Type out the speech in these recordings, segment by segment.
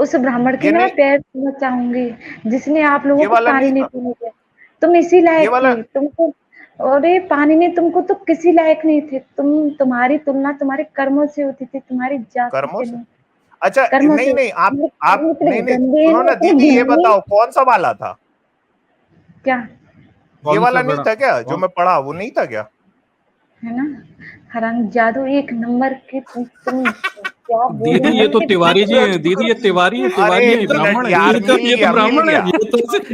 उस ब्राह्मण की ये ना नहीं, पैर छूना चाहूंगी जिसने आप लोगों ये को वाला पानी नहीं नहीं था, पीने दिया। तुम इसी ये लायक वाला थी तुमको। अरे पानी ने तुमको तो किसी लायक नहीं थे तुम्हारी तुलना तुम्हारे कर्मों से होती थी, तुम्हारी जाति कर्मों से से। नहीं। अच्छा कर्मों से। नहीं नहीं, आप तुम इतने नहीं नहीं, गंदे सुनो हो, ना इतने दीदी, ये घिनौने। बताओ कौन सा वाला था? क्या? ये कौन सा वाला नहीं बड़ा था क्या जो कौन? मैं पढ़ा, वो नहीं था क्या? है ना? हराम जादू एक नंबर के तुम क्या बोल दीदी रहे ये हो तो कि तिवारी जी हैं, दीदी ये तिवारी है, अरे तिवारी है, मिनट ब्राह्मण है, यार, ये तो मिल ब्राह्मण है, गया, ये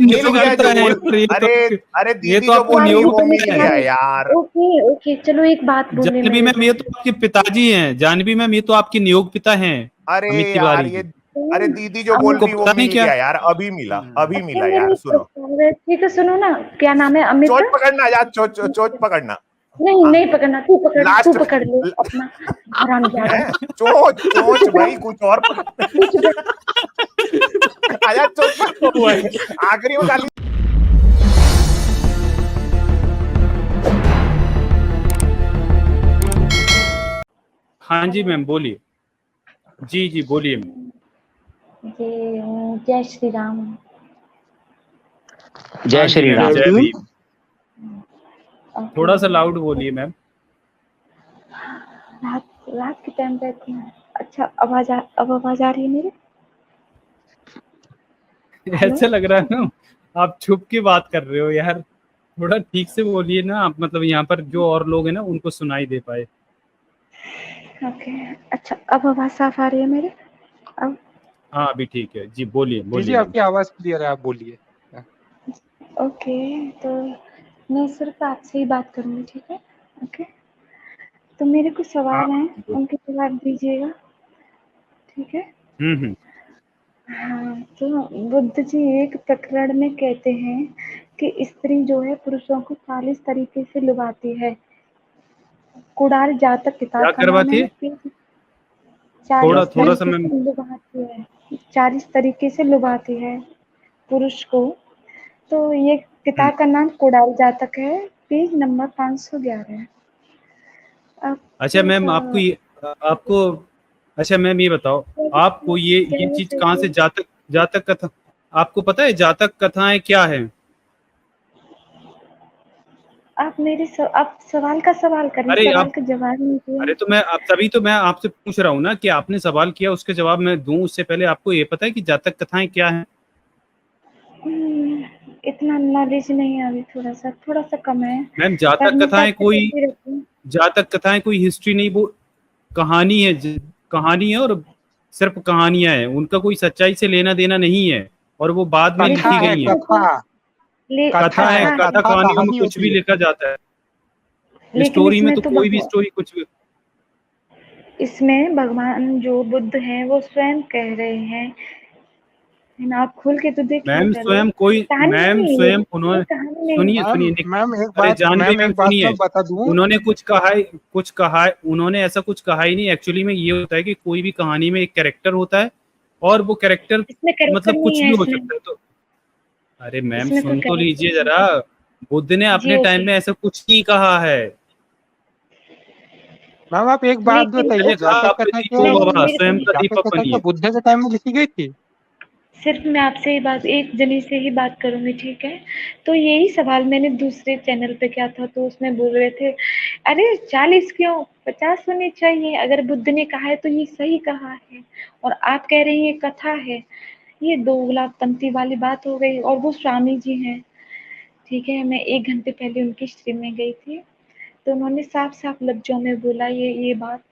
मिल तो गया कविता जो है, बोल, और ये अरे तो अरे ये दीदी तो जो आपकी बोल रही तुम्हारी वो नियोग मिल पिता गया है। यार। ओके ओके चलो एक बात बोलने जानवी मेरे मैम को। ये तो आपके पिताजी हैं, जानवी मैम ये तो आपकी नियोग पिता हैं, अरे अमित यार तिवारी ये, जी। अरे दीदी जो बोल आपको रही वो पता नहीं मिल क्या? गया यार, अभी मिला, अभी अच्छा मिला मेरी यार, एक सुनो। बात है, ठीक है सुनो ना। क्या नाम है? अमित? चोच पकड़ना यार, चोच पकड़ना। नहीं हाँ, नहीं पकड़ना, तू लास्ट पकड़ ले अपना हरामजादा। है, चोच चोच भाई, कुछ और पकड़। तू चुप आया चोच पकड़, आखिरी में गाली। हाँ जी मैम बोलिए, जी जी बोलिए मैम। जय श्री राम। जय हाँ जी श्री मैम, राम। जय भीम। ओके। थोड़ा सा लाउड बोलिए मैम। रात रात के टाइम पे इतना अच्छा अब आवाज आ रही है मेरी? हेलो। ऐसा लग रहा है ना आप छुप के बात कर रहे हो यार, थोड़ा ठीक से बोलिए ना आप, मतलब यहाँ पर जो और लोग हैं ना उनको सुनाई दे पाए। ओके। अच्छा अब आवाज साफ आ रही है मेरी? अब हाँ अभी ठीक है जी, बोलिए जी बोलिए मैम। आपकी आवाज क्लियर है, आप बोलिए। ओके। तो मैं सिर्फ आपसे ही बात करूंगी, ठीक है? ओके। तो मेरे कुछ हाँ सवाल हैं, बोलिए। उनके जवाब दीजिएगा, ठीक है? हम्म। हाँ। तो बुद्ध जी एक प्रकरण में कहते हैं कि स्त्री जो है पुरुषों को 40 तरीके से लुभाती है। कुड़ाल जातक किताब क्या का नाम करवाती है। है? 40 थोड़ा सा तरीके मैम। से लुभाती है। 40 तरीके से लुभाती है पुरुष को। तो ये हम्म, किताब का नाम कुड़ाल जातक है। पेज नंबर 511 है। अब अच्छा मैम तो आपको, अच्छा मैम ये बताओ, आपको ये चीज कहाँ से, जातक जातक कथा आपको पता है? जातक कथाएं क्या है? आप सवाल का सवाल करिए, अरे सवाल आप, का जवाब नहीं दिया। अरे तो मैं आप तभी तो मैं आपसे पूछ रहा हूँ ना कि आपने सवाल किया उसके जवाब मैं दूं, उससे पहले आपको ये पता है कि जातक कथाएं क्या है? इतना नॉलेज नहीं है अभी, थोड़ा सा कम है। मैम पढ़ने का अच्छा करती रहती हूँ। जातक कथाएं कोई हिस्ट्री नहीं, वो कहानी है, कहानी है, और सिर्फ कहानियां हैं, उनका कोई सच्चाई से लेना देना नहीं है, और वो बाद में कथा लिखी है, गई हैं। कथा कथा है, है, कथा कथा कहानियों में कहानी कुछ होती भी है। लिखा जाता है, लेकिन स्टोरी में तो कोई भी स्टोरी कुछ भी। इसमें भगवान जो बुद्ध हैं वो स्वयं कह रहे हैं, है ना? आप खोल के तो देखिए पहले। कहानी मैम नहीं है स्वयं ये, उन्होंने, कहानी नहीं सुनिए है। सुनिए मैम अरे जानवी मैम मैम एक बात मैं सुनिए, बता दूं। उन्होंने कुछ कहा है, उन्होंने ऐसा कुछ कहा ही नहीं। एक्चुअली में ये होता है कि कोई भी कहानी में एक कैरेक्टर होता है, और वो कैरेक्टर इसमें कैरेक्टर मतलब नहीं कुछ है, भी हो इसमें सकता है। तो अरे मैम इसमें कोई सुन तो लीजिए कैरेक्टर जरा, बुद्ध ने जी अपने टाइम ओके। में ऐसा कुछ नहीं कहा है। मैम आप एक बात लेकिन मैंने बताइए, कहा जातक आप कथा क्या दीपो नहीं भव, मेरे को स्वयं का जातक दीपक कथा क्या बनिए। बुद्ध के टाइम में लिखी गई थी? सिर्फ मैं आपसे ही बात, एक जनी से ही बात करूंगी, ठीक है? तो यही सवाल मैंने दूसरे चैनल पे किया था, तो उसमें बोल रहे थे अरे 40 क्यों, 50 होने चाहिए, अगर बुद्ध ने कहा है तो ये सही कहा है, और आप कह रही हैं ये कथा है। ये दोगलापंथी वाली बात हो गई। और वो स्वामी जी हैं, ठीक है? मैं 1 घंटे पहले उनकी स्ट्रीम में गई थी, तो उन्होंने साफ साफ लफ्जों में बोला ये बात।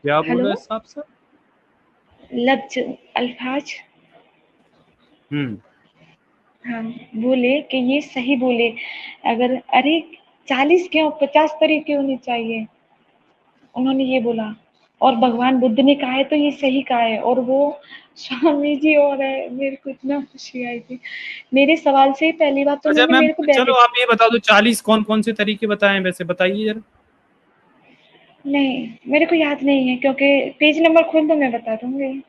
क्या बोल रहे हेलो। हैं साहब सर? लफ्ज, अल्फाज। हम्म। हाँ। बोले कि ये सही बोले, अगर अरे 40 क्यों, 50 तरीके होने चाहिए, उन्होंने ये बोला। और भगवान बुद्ध ने कहा है तो ये सही कहा है, और वो स्वामी जी और है। मेरे को इतना खुशी आई थी। मेरे सवाल से ही पहली बात तो अच्छा उन्होंने मैम मेरे को चलो बैठे। आप ये बता दो, 40 कौन कौन से तरीके बताएं, वैसे बताइए जरा। नहीं मेरे को याद नहीं है, क्योंकि पेज नंबर खोल दो मैं बता दूंगी।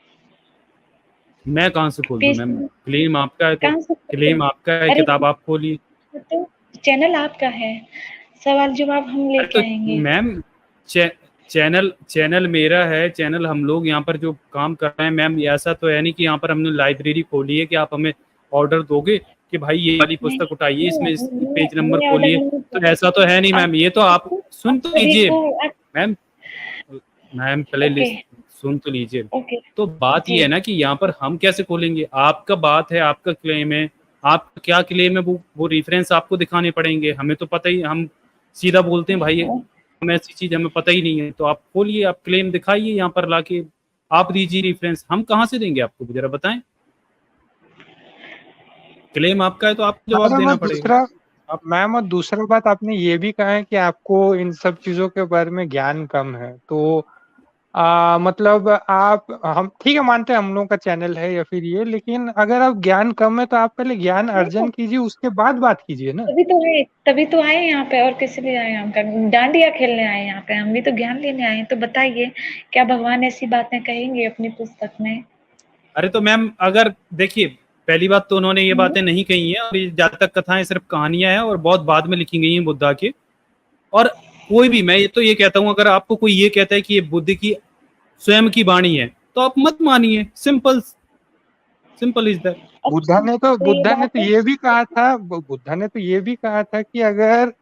मैं कहाँ से खोल दूं पेज मैम? नंबर क्लेम आपका है तो, कहाँ से खोलते क्लेम हैं? आपका है, अरे किताब आप खोलिए। तो चैनल आपका है, सवाल जवाब हम अरे लेके तो आएंगे। मैम चैनल चैनल मेरा है, चैनल हम लोग यहाँ पर जो काम कर रहे हैं मैम, ऐसा तो है नहीं कि यहाँ पर हमने लाइब्रेरी खोली है कि आप हमें ऑर्डर दोगे कि भाई ये वाली पुस्तक उठाइए, इसमें इस पेज नंबर खोलिए, तो ऐसा तो है नहीं मैम। ये तो आप सुन तो लीजिए मैम, मैम पहले सुन तो लीजिए। तो बात ये है ना कि यहाँ पर हम कैसे खोलेंगे, आपका बात है, आपका क्लेम है, आपका क्या क्लेम है वो रेफरेंस आपको दिखाने पड़ेंगे। हमें तो पता ही, हम सीधा बोलते हैं भाई हम ऐसी चीज हमें पता ही नहीं है, तो आप खोलिए, आप क्लेम दिखाइए यहाँ पर लाके, आप दीजिए रेफरेंस। हम कहाँ से देंगे आपको, जरा बताएं। क्लेम आपका है तो आपको जवाब देना पड़ेगा। मैम और दूसरा बात आपने ये भी कहा है कि आपको इन सब चीजों के बारे में ज्ञान कम है, तो मतलब आप, हम ठीक है मानते हैं हम लोगों का चैनल है या फिर ये, लेकिन अगर आप ज्ञान कम है तो आप पहले ज्ञान अर्जन कीजिए, उसके बाद बात कीजिए ना। तभी तो आए यहाँ पे, और किस लिए आए यहाँ पे? डांडिया खेलने आए यहाँ पे, हम भी तो ज्ञान लेने आए। तो बताइए, क्या भगवान ऐसी बातें कहेंगे अपनी पुस्तक में? अरे तो मैम अगर देखिए, पहली बात तो उन्होंने ये बातें नहीं कही हैं, और ये जातक कथाएं सिर्फ कहानियां हैं और बहुत बाद में लिखी गई हैं बुद्धा के। और कोई भी, मैं तो ये कहता हूं, अगर आपको कोई ये कहता है कि ये बुद्ध की स्वयं की वाणी है तो आप मत मानिए। Simple is that. बुद्धा ने तो ये भी कहा था कि अगर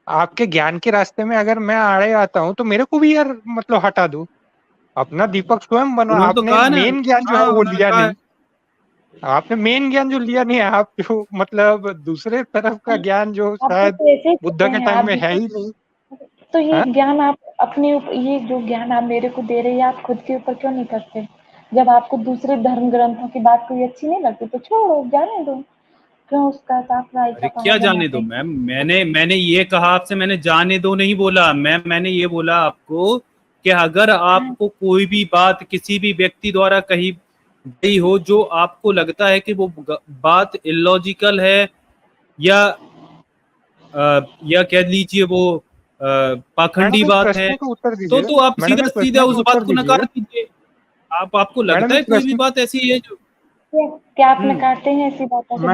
आपके ज्ञान के रास्ते में अगर मैं आड़े आता हूँ तो मेरे को भी यार मतलब हटा दो, अपना दीपक स्वयं बनो। आपने मेन ज्ञान जो है वो लिया नहीं, आपने मेन ज्ञान जो लिया नहीं, आप जो मतलब दूसरे तरफ का ज्ञान जो शायद बुद्धा के टाइम में है ही नहीं। तो ये ज्ञान आप अपने ये जो ज्ञान आप मेरे को दे रहे हैं, आप खुद के ऊपर क्यों नहीं करते? जब आपको दूसरे धर्म ग्रंथों की बात कोई अच्छी नहीं लगती तो छोड़ो, जाने दो। क्यों उसका अरे क्या जाने दो मैम, मैंने ये कहा आपसे, मैंने जाने दो नहीं बोला मैम, मैंने ये बोला आपको कि अगर आपको कोई भी बात किसी भी व्यक्ति द्वारा कही गई हो जो आपको लगता है कि वो बात इलॉजिकल है या कह लीजिए वो पाखंडी बात है, तो आप सीधा उस बात को नकार दीजिए। आपको लगता है कोई भी बात ऐसी है जो, क्या आप नकारते हैं ऐसी बातों को?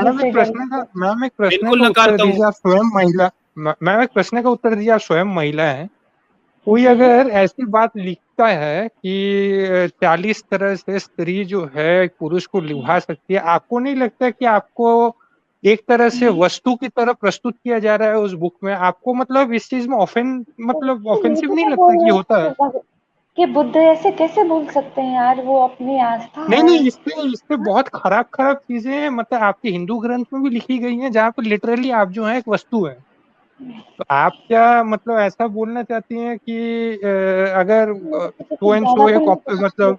मैम एक प्रश्न का उत्तर दीजिए, आप स्वयं महिला, मैम एक प्रश्न का उत्तर दीजिए, आप स्वयं महिला है, कोई अगर ऐसी बात लिखता है कि 40 तरह से स्त्री जो है पुरुष को लुभा सकती है, आपको नहीं लगता कि आपको एक तरह से वस्तु की तरह प्रस्तुत किया जा रहा है उस बुक में? आपको मतलब इस चीज में ऑफेंसिव नहीं लगता कि होता है कि बुद्ध ऐसे कैसे बोल सकते हैं यार? वो अपनी आस्था नहीं, इससे बहुत खराब चीजें हैं, मतलब आपके हिंदू ग्रंथ में भी लिखी गई हैं जहाँ पर लिटरली आप जो है एक वस्तु है। तो आप क्या मतलब ऐसा बोलना चाहती हैं कि अगर सो एंड सो एक मतलब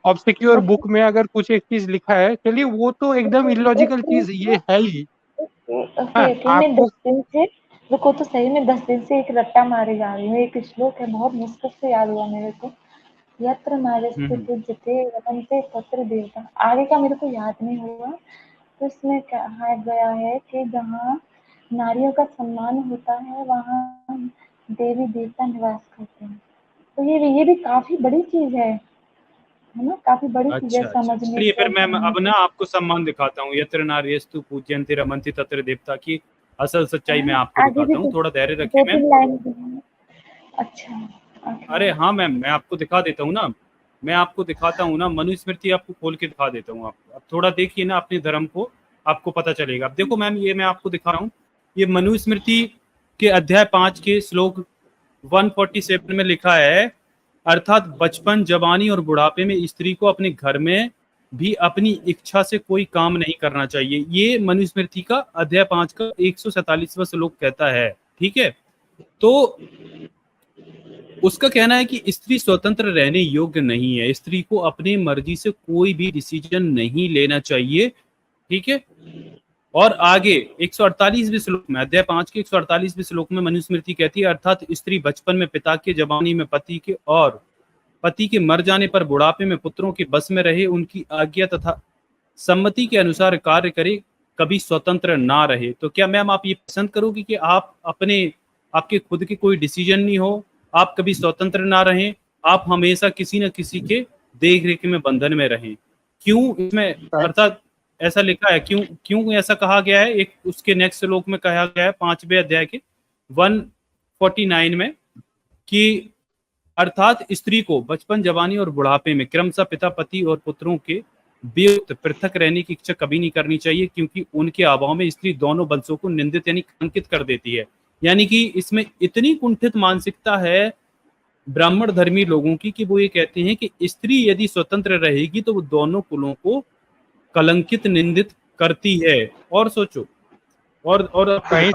ऑब्सक्योर बुक में अगर कुछ एक चीज लिखा है, चलिए वो तो एकदम इलॉजिकल चीज ये है ही। मैं 10 दिन से रुको तो सही, मैं 10 दिन से एक रट्टा मारे जा रही हूँ। एक श्लोक है, बहुत मुश्किल से याद हुआ मेरे को। यत्र नार्यस्ते पूज्यते रमन्ते तत्र देवता। आगे का मेरे को याद नहीं हुआ। तो इसमें कहा गया है कि जहाँ नारियों का सम्मान होता है वहाँ देवी देवता निवास करते हैं। तो ये भी काफी बड़ी चीज है ना? काफी बड़ी चीज है समझने। चलिए फिर मैं अब ना आपको सम्मान दिखाता हूँ। यत्र नार्यस्तु पूज्यन्ते रमन्ते तत्र देवता की असल सच्चाई मैं आपको दिखाता हूँ। थोड़ा धैर्य रखिए मैम। अच्छा, अरे हाँ मैम, मैं आपको दिखा देता हूँ ना, मैं आपको दिखाता हूँ ना, मनुस्मृति आपको खोल के दिखा देता हूँ। आप अब थोड़ा देखिए ना अपने धर्म को, आपको पता चलेगा। अब देखो मैम, ये मैं आपको दिखा रहा हूँ, ये मनुस्मृति के अध्याय 5 के श्लोक 147 में लिखा है, अर्थात बचपन, जवानी और बुढ़ापे में स्त्री को अपने घर में भी अपनी इच्छा से कोई काम नहीं करना चाहिए। ये मनुस्मृति का अध्याय 5 का 147वां श्लोक कहता है। ठीक है, तो उसका कहना है कि स्त्री स्वतंत्र रहने योग्य नहीं है, स्त्री को अपनी मर्जी से कोई भी डिसीजन नहीं लेना चाहिए। ठीक है, और आगे 148वें श्लोक में, अध्याय 5 के 148वें श्लोक में मनुस्मृति कहती है, अर्थात स्त्री बचपन में पिता के, जवानी में पति के और पति के मर जाने पर बुढ़ापे में पुत्रों के बस में रहे, उनकी आज्ञा तथा सम्मति के अनुसार कार्य करे, कभी स्वतंत्र ना रहे। तो क्या मैम आप ये पसंद करोगे कि आप आपके खुद के कोई डिसीजन नहीं हो, आप कभी स्वतंत्र ना रहें, आप हमेशा किसी न किसी के देख रेख में बंधन में रहें? क्यों इसमें अर्थात ऐसा लिखा है, क्यों ऐसा कहा गया है? एक उसके नेक्स्ट श्लोक में कहा गया है 5वें अध्याय के 149 में कि अर्थात स्त्री को बचपन, जवानी और बुढ़ापे में क्रमशः पिता, पति और पुत्रों के वियुक्त पृथक रहने की इच्छा कभी नहीं करनी चाहिए, क्योंकि उनके अभाव में स्त्री दोनों वंशों को निंदित यानी कलंकित कर देती है। यानी कि इसमें इतनी कुंठित मानसिकता है ब्राह्मण धर्मी लोगों की कि वो ये कहते हैं कि स्त्री यदि स्वतंत्र रहेगी तो वो दोनों कुलों को कलंकित, निंदित करती है। और सोचो, और कहीं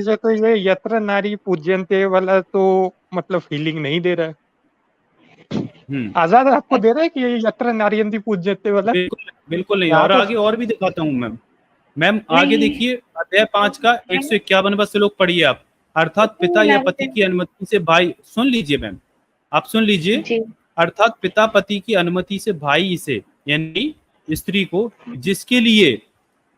से तो ये यत्र नारी पूज्यन्ते वाला तो मतलब फीलिंग नहीं दे रहा है। आजाद आपको दे रहा है कि ये यत्र नार्यन्ति पूज्यन्ते वाला? बिल्कुल नहीं। और आगे और भी दिखाता हूँ मैम आगे देखिए, अध्याय 5 का 151 श्लोक पढ़िए आप। अर्थात पिता या पति की अनुमति से भाई, सुन लीजिए मैम, आप सुन लीजिए। अर्थात पिता पति की अनुमति से भाई इसे यानी स्त्री को जिसके लिए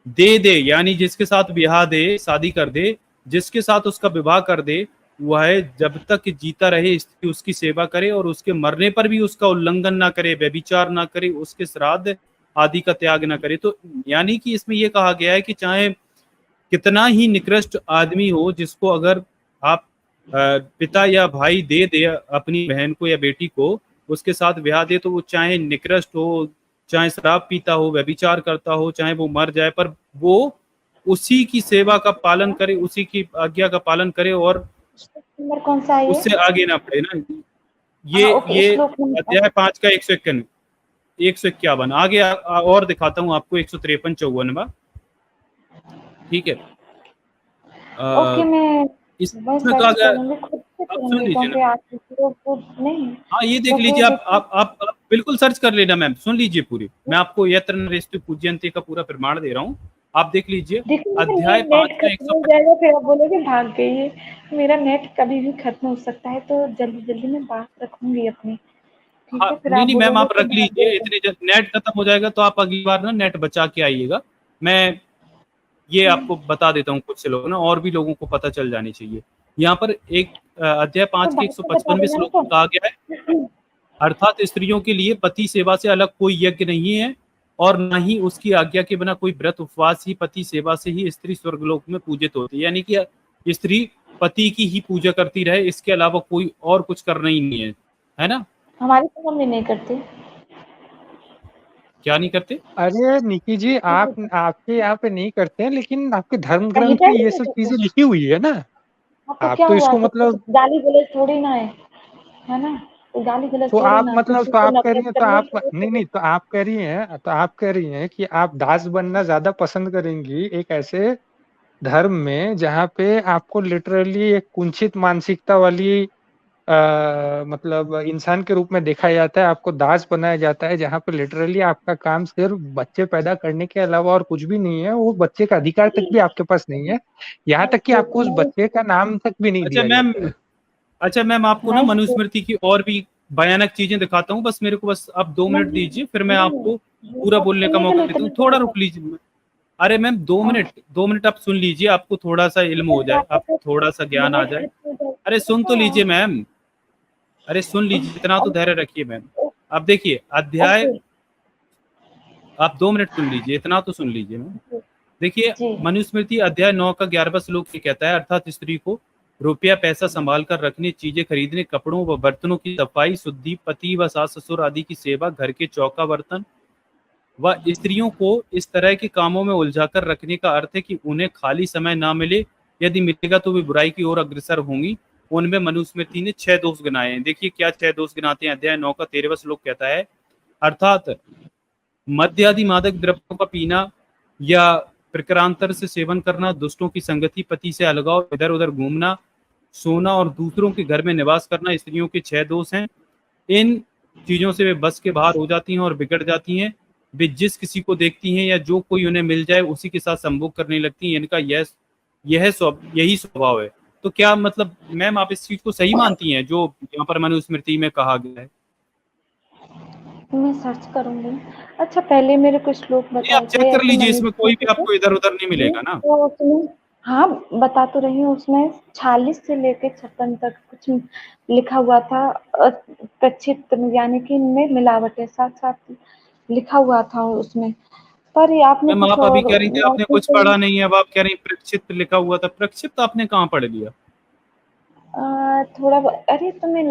दे यानी जिसके साथ ब्याह दे, शादी कर दे, जिसके साथ उसका विवाह कर दे, वह जब तक जीता रहे उसकी सेवा करे और उसके मरने पर भी उसका उल्लंघन ना करे, व्यभिचार ना करे, उसके श्राद्ध आदि का त्याग ना करे। तो यानी कि इसमें यह कहा गया है कि चाहे कितना ही निकृष्ट आदमी हो, जिसको अगर आप पिता या भाई दे अपनी बहन को या बेटी को, उसके साथ ब्याह दे, तो वो चाहे निकृष्ट हो, चाहे शराब पीता हो, व्यभिचार करता हो, चाहे वो मर जाए, पर वो उसी की सेवा का पालन करे, उसी की आज्ञा का पालन करे और कौन सा है? उससे आगे ना बढ़े ना। ये अध्याय 5 का 151 आगे और दिखाता हूँ आपको 153-54। ठीक है, ओके, मैं इसमें कहा गया, आप सुन लीजिए ना। हाँ, ये देख लीजिए आप बिल्कुल सर्च कर लेना मैम, सुन लीजिए पूरी। मैं आपको यत्र नार्यस्तु पूज्यन्ते का पूरा प्रमाण दे रहा हूँ, आप देख लीजिए। अध्याय 5 का 155। फिर आप बोलोगे भाग गई है। मेरा नेट कभी भी खत्म हो सकता है, तो जल्दी मैं बात रखूंगी अपनी। हाँ, नहीं मैम, आप रख लीजिए। इतने नेट खत्म हो जाएगा तो आप अगली बार ना नेट बचा के आइएगा। मैं ये आपको बता देता हूँ कुछ लोग ना, और भी लोगों को पता चल जानी चाहिए। यहाँ पर एक अध्याय 5 के 155वें श्लोक में कहा गया है, अर्थात स्त्रियों के लिए पति सेवा से अलग कोई यज्ञ नहीं है और न ही उसकी आज्ञा के बिना कोई व्रत उपवास ही पति सेवा से ही स्त्री स्वर्गलोक में पूजित होती है। यानी कि स्त्री पति की ही पूजा करती रहे, इसके अलावा कोई और कुछ करना ही नहीं है ना। हमारी तो मम्मी नहीं करते। क्या नहीं करते? अरे निकी जी, आपके यहाँ पे नहीं करते हैं, लेकिन आपके धर्म ग्रंथ में ये सब चीजें लिखी हुई है ना। आप तो इसको मतलब गाली गलौज थोड़ी ना है ना, तो गाली गलौज तो आप ना, मतलब तो आप कह रही हैं, तो आप नहीं तो आप कह रही हैं कि आप दास बनना ज्यादा पसंद करेंगी एक ऐसे धर्म में जहाँ पे आपको लिटरली एक कुंचित मानसिकता वाली मतलब इंसान के रूप में देखा जाता है, आपको दास बनाया जाता है, जहाँ पे लिटरली आपका काम सिर्फ बच्चे पैदा करने के अलावा और कुछ भी नहीं है। वो बच्चे का अधिकार तक भी आपके पास नहीं है, यहाँ तक कि आपको उस बच्चे का नाम तक भी नहीं दिया जाता। अच्छा मैम, आपको ना मनुस्मृति की और भी भयानक चीजें दिखाता हूँ। बस मेरे को बस आप 2 मिनट दीजिए, फिर मैं आपको पूरा बोलने का मौका देता हूँ। थोड़ा रुक लीजिए। अरे मैम 2 मिनट आप सुन लीजिए, आपको थोड़ा सा इल्म हो जाए, आपको थोड़ा सा ज्ञान आ जाए। अरे सुन तो लीजिए मैम, अरे सुन लीजिए, इतना तो धैर्य रखिए मैम। अब देखिए अध्याय, आप 2 मिनट सुन लीजिए, इतना तो सुन लीजिए मैम। देखिए मनुस्मृति अध्याय 9 का 11वां श्लोक ये कहता है, अर्थात स्त्री को रुपया पैसा संभाल कर रखने, चीजें खरीदने, कपड़ों व बर्तनों की सफाई शुद्धि, पति व सास ससुर आदि की सेवा, घर के चौका बर्तन व स्त्रियों को इस तरह के कामों में उलझाकर रखने का अर्थ है कि उन्हें खाली समय ना मिले, यदि मिलेगा तो वे बुराई की ओर अग्रसर होंगी। उनमें मनुस्मृति ने 6 दोष गिनाए हैं। देखिए क्या 6 दोष गिनाते हैं। अध्याय 9 का 13वां श्लोक कहता है, अर्थात मद्य आदि मादक द्रव्यों का पीना या प्रकारांतर से सेवन करना, दुष्टों की संगति, पति से अलगाव, इधर उधर घूमना, सोना और दूसरों के घर में निवास करना स्त्रियों के 6 दोष हैं। इन चीजों से वे बस के बाहर हो जाती हैं और बिगड़ जाती हैं। वे जिस किसी को देखती हैं या जो कोई उन्हें मिल जाए उसी के साथ संभोग करने लगती हैं। इनका यही स्वभाव है। तो क्या मतलब मैम आप इस चीज को सही मानती हैं जो यहाँ पर मनुस्मृति में कहा गया है? मैं सर्च करूंगी। अच्छा पहले मेरे को श्लोक बता, आप चेक कर लीजिए, इसमें कोई भी आपको इधर उधर नहीं मिलेगा ना। तो हाँ बता तो रही हूँ, उसमें 46 से लेकर 56 तक कुछ लिखा हुआ था, प्रक्षिप्त यानी कि इनमें मिलावट है, साथ साथ लिखा हुआ था उसमें। पर ये आपने मैम आप अभी कह रही थी आपने कुछ पढ़ा नहीं है, अब आप कह रही प्रक्षिप्त लिखा हुआ था। प्रक्षिप्त आपने कहाँ पढ़ लिया? थोड़ा अरे तो मैं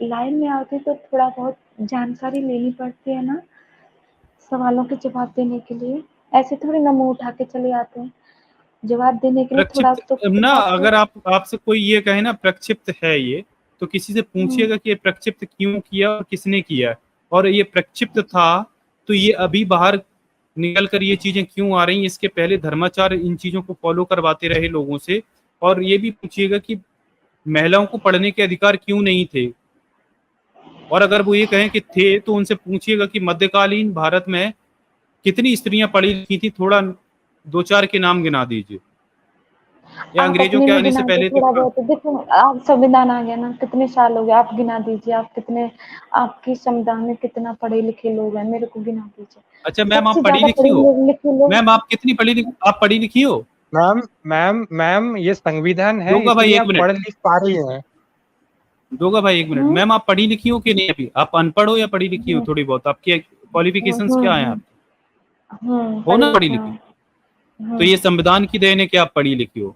लाइन में आती तो थोड़ा बहुत जानकारी लेनी पड़ती है ना, सवालों के जवाब देने के लिए। ऐसे थोड़ी ना मुँह उठा के चले आते हैं। जवाब देने के लिए थोड़ा तो प्रक्षिप्त ना, अगर आपसे कोई ये कहे ना प्रक्षिप्त है ये, तो किसी से पूछिएगा कि ये प्रक्षिप्त क्यों किया और किसने किया, और ये प्रक्षिप्त था तो ये अभी बाहर निकल कर ये चीजें क्यों आ रही हैं, इसके पहले धर्माचार्य इन चीजों को फॉलो करवाते रहे लोगों से। और ये भी पूछिएगा कि महिलाओं को पढ़ने के अधिकार क्यों नहीं थे, और अगर वो ये कहें कि थे तो उनसे पूछिएगा कि मध्यकालीन भारत में कितनी स्त्रियां पढ़ी लिखी थी, थोड़ा 2-4 के नाम गिना दीजिए, या अंग्रेजों के आने से पहले थोड़ा बहुत देखो, आप संविधान आ गया ना, कितने साल हो गए, आप गिना दीजिए, आप कितने, आपकी संविधान में कितना पढ़े लिखे लोग हैं, मेरे को गिना दीजिए। अच्छा मैम, आप पढ़ी लिखी हो? मैम आप कितनी आप पढ़ी लिखी हो? मैम ये संविधान है, दोगा भाई एक मिनट, पढ़ लिख पा रही है। दोगा भाई एक मिनट। मैम आप पढ़ी लिखी हो कि नहीं? अभी आप अनपढ़ हो या पढ़ी लिखी हो थोड़ी बहुत? आपकी क्वालिफिकेशंस क्या है आपकी? हो ना पढ़ी लिखी? तो ये संविधान की देन है कि आप पढ़ी लिखी हो,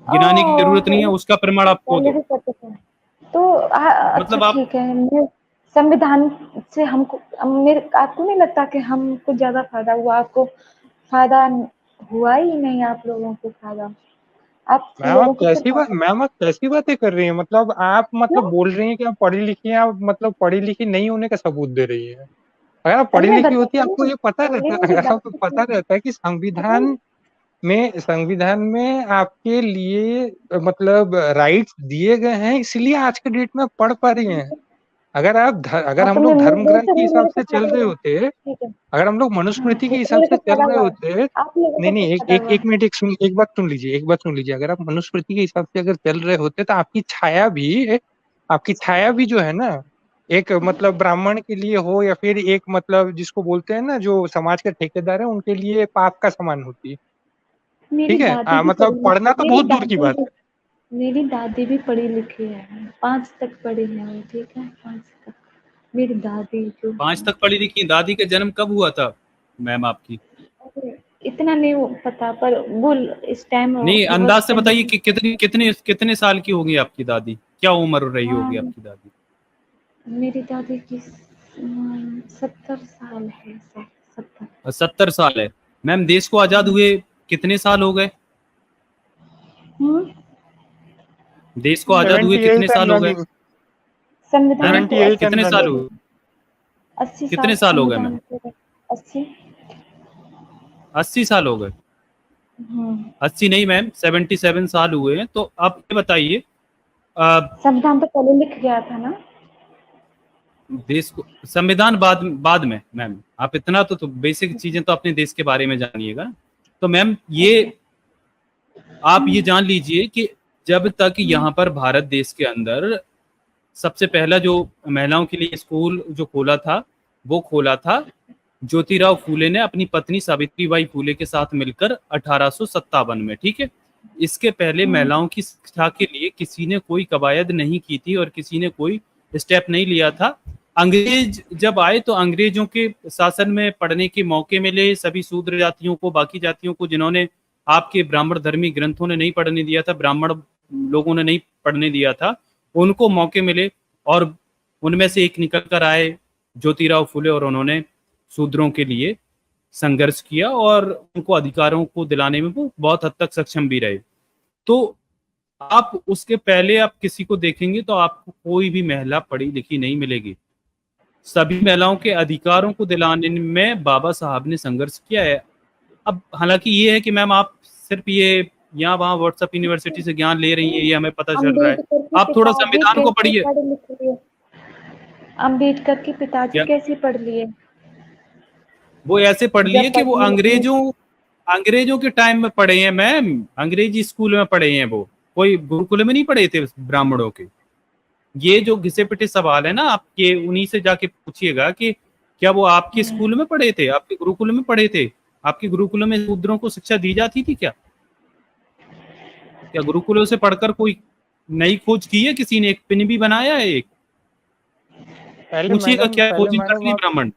गिनाने की जरूरत नहीं है, उसका प्रमाण आपको दो। तो मतलब आप ठीक है, संविधान से हमको, आपको नहीं लगता कि हमको ज्यादा फायदा हुआ? आपको फायदा हुआ ही नहीं, आप लोगों को फायदा। मैम कैसी बातें कर रही हैं? मतलब आप बोल रही हैं कि आप पढ़ी लिखी हैं, आप मतलब पढ़ी लिखी नहीं होने का सबूत दे रही है। अगर आप पढ़ी लिखी होती आपको ये पता रहता, अगर आपको पता रहता है कि संविधान में आपके लिए मतलब राइट्स दिए गए हैं, इसलिए आज के डेट में आप पढ़ पा रही हैं। अगर हम लोग धर्म ग्रंथ के हिसाब से चल रहे होते, अगर हम लोग मनुस्मृति के हिसाब से चल रहे होते, नहीं एक मिनट, एक बात सुन लीजिए। अगर आप मनुस्मृति के हिसाब से अगर चल रहे होते तो आपकी छाया भी जो है ना, एक मतलब ब्राह्मण के लिए हो, या फिर एक मतलब जिसको बोलते हैं ना जो समाज के ठेकेदार है, उनके लिए पाप का समान होती है। ठीक है, मतलब पढ़ना तो बहुत दूर की बात है। मेरी दादी भी पढ़ी लिखी है, 5 तक पढ़ी है वो, ठीक है, 5 तक। मेरी दादी जो 5 तक पढ़ी लिखी। दादी का जन्म कब हुआ था मैम आपकी? इतना नहीं पता, पर बोल इस टाइम नहीं, अंदाज से बताइए कि कितने साल की होगी आपकी दादी, क्या उम्र रही होगी आपकी दादी? मेरी दादी की 70 साल है, 70 साल है। मैम देश को आजाद हुए कितने साल हो गए? देश को आजाद हुए कितने साल हो गए? संविधान कितने साल हुए? 80 कितने साल हो गए मैम? 80 साल हो गए? 80 नहीं मैम, 77 साल हुए हैं। तो आप ये बताइए, संविधान तो पहले लिख गया था ना। देश को संविधान बाद में मैम, आप इतना तो बेसिक चीजें तो अपने देश के बारे में जानिएगा। तो मैम ये आप ये जान लीजिए कि जब तक यहाँ पर भारत देश के अंदर सबसे पहला जो महिलाओं के लिए स्कूल जो खोला था, वो खोला था ज्योतिराव फूले ने अपनी पत्नी सावित्रीबाई फूले के साथ मिलकर 1857 में, ठीक है। इसके पहले महिलाओं की शिक्षा के लिए किसी ने कोई कवायद नहीं की थी और किसी ने कोई स्टेप नहीं लिया था। अंग्रेज जब आए तो अंग्रेजों के शासन में पढ़ने के मौके मिले सभी शूद्र जातियों को, बाकी जातियों को जिन्होंने आपके ब्राह्मण धर्मी ग्रंथों ने नहीं पढ़ने दिया था, ब्राह्मण लोगों ने नहीं पढ़ने दिया था, उनको मौके मिले और उनमें से एक निकल कर आए ज्योतिराव फूले, और उन्होंने शूद्रों के लिए संघर्ष किया और उनको अधिकारों को दिलाने में वो बहुत हद तक सक्षम भी रहे। तो आप उसके पहले आप किसी को देखेंगे तो आपको कोई भी महिला पढ़ी लिखी नहीं मिलेगी। सभी महिलाओं के अधिकारों को दिलाने में बाबा साहब ने संघर्ष किया है। अब हालांकि ये है कि मैम आप सिर्फ ये यहाँ वहाँ व्हाट्सएप यूनिवर्सिटी से ज्ञान ले रही है, ये हमें पता चल रहा है। आप थोड़ा संविधान को पढ़िए। अम्बेडकर के पिताजी कैसे पढ़ लिए? वो ऐसे पढ़ लिए कि वो अंग्रेजों के टाइम में पढ़े हैं मैम, अंग्रेजी स्कूल में पढ़े हैं, वो कोई गुरुकुल में नहीं पढ़े थे ब्राह्मणों के। ये जो घिसे पिटे सवाल है ना आपके, उन्हीं से जाके पूछिएगा कि क्या वो आपके स्कूल में पढ़े थे, आपके गुरुकुल में पढ़े थे? आपके गुरुकुल में शूद्रों को शिक्षा दी जाती थी क्या? क्या गुरुकुलों से पढ़कर कोई नई खोज की है किसी ने? एक पिन भी बनाया है? एक पूछिएगा क्या खोज करती ब्राह्मण?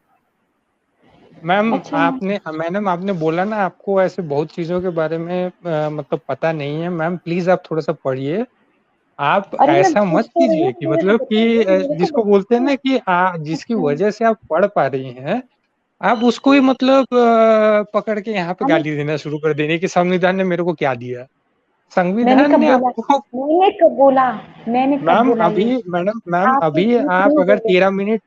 मैम आपने बोला ना आपको ऐसे बहुत चीजों के बारे में मतलब पता नहीं है। मैम प्लीज आप थोड़ा सा पढ़िए आप अरे मैं ऐसा पूछ मत तो रही कीजिए हूँ, कि मेरे को मतलब बताइए, कि मेरे को जिसको बोलते हैं ना बताइए। कि जिसकी अच्छा, वजह से आप पढ़ पा रही हैं, आप उसको ही मतलब पकड़ के यहाँ पे हम गाली देना शुरू कर देंगे कि संविधान ने मेरे को क्या दिया। मैंने संविधान कब ने बोला? आपको मैंने कब बोला? मैंने कब मैम बोला अभी ये? मैम आपने अभी झूठ आप नहीं अगर बोले। 13 मिनट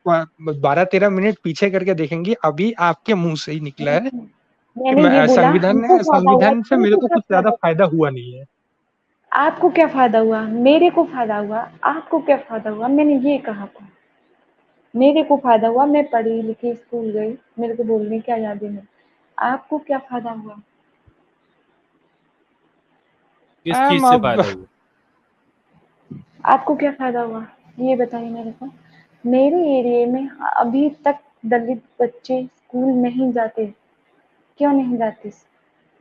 12-13 मिनट पीछे करके देखेंगी, अभी आपके मुंह से ही निकला है नहीं, कि मैंने ये बोला हमको फायदा हुआ, संविधान से मेरे तुमको को क्या कुछ ज्यादा फायदा? फायदा हुआ नहीं है। आपको क्या फायदा हुआ? मेरे को फायदा हुआ। आपको क्या फायदा हुआ? मैंने ये कहा था। मेरे को फायदा हुआ, मैं पढ़ी लिखी स्कूल गई, मेरे को बोलने की आजादी नहीं। आपको क्या फायदा हुआ? किस चीज मैम से अब फायदा हुआ? आपको क्या फायदा हुआ? ये बताइए मेरे को। मेरे एरिया में अभी तक दलित बच्चे स्कूल नहीं जाते। क्यों नहीं जाते?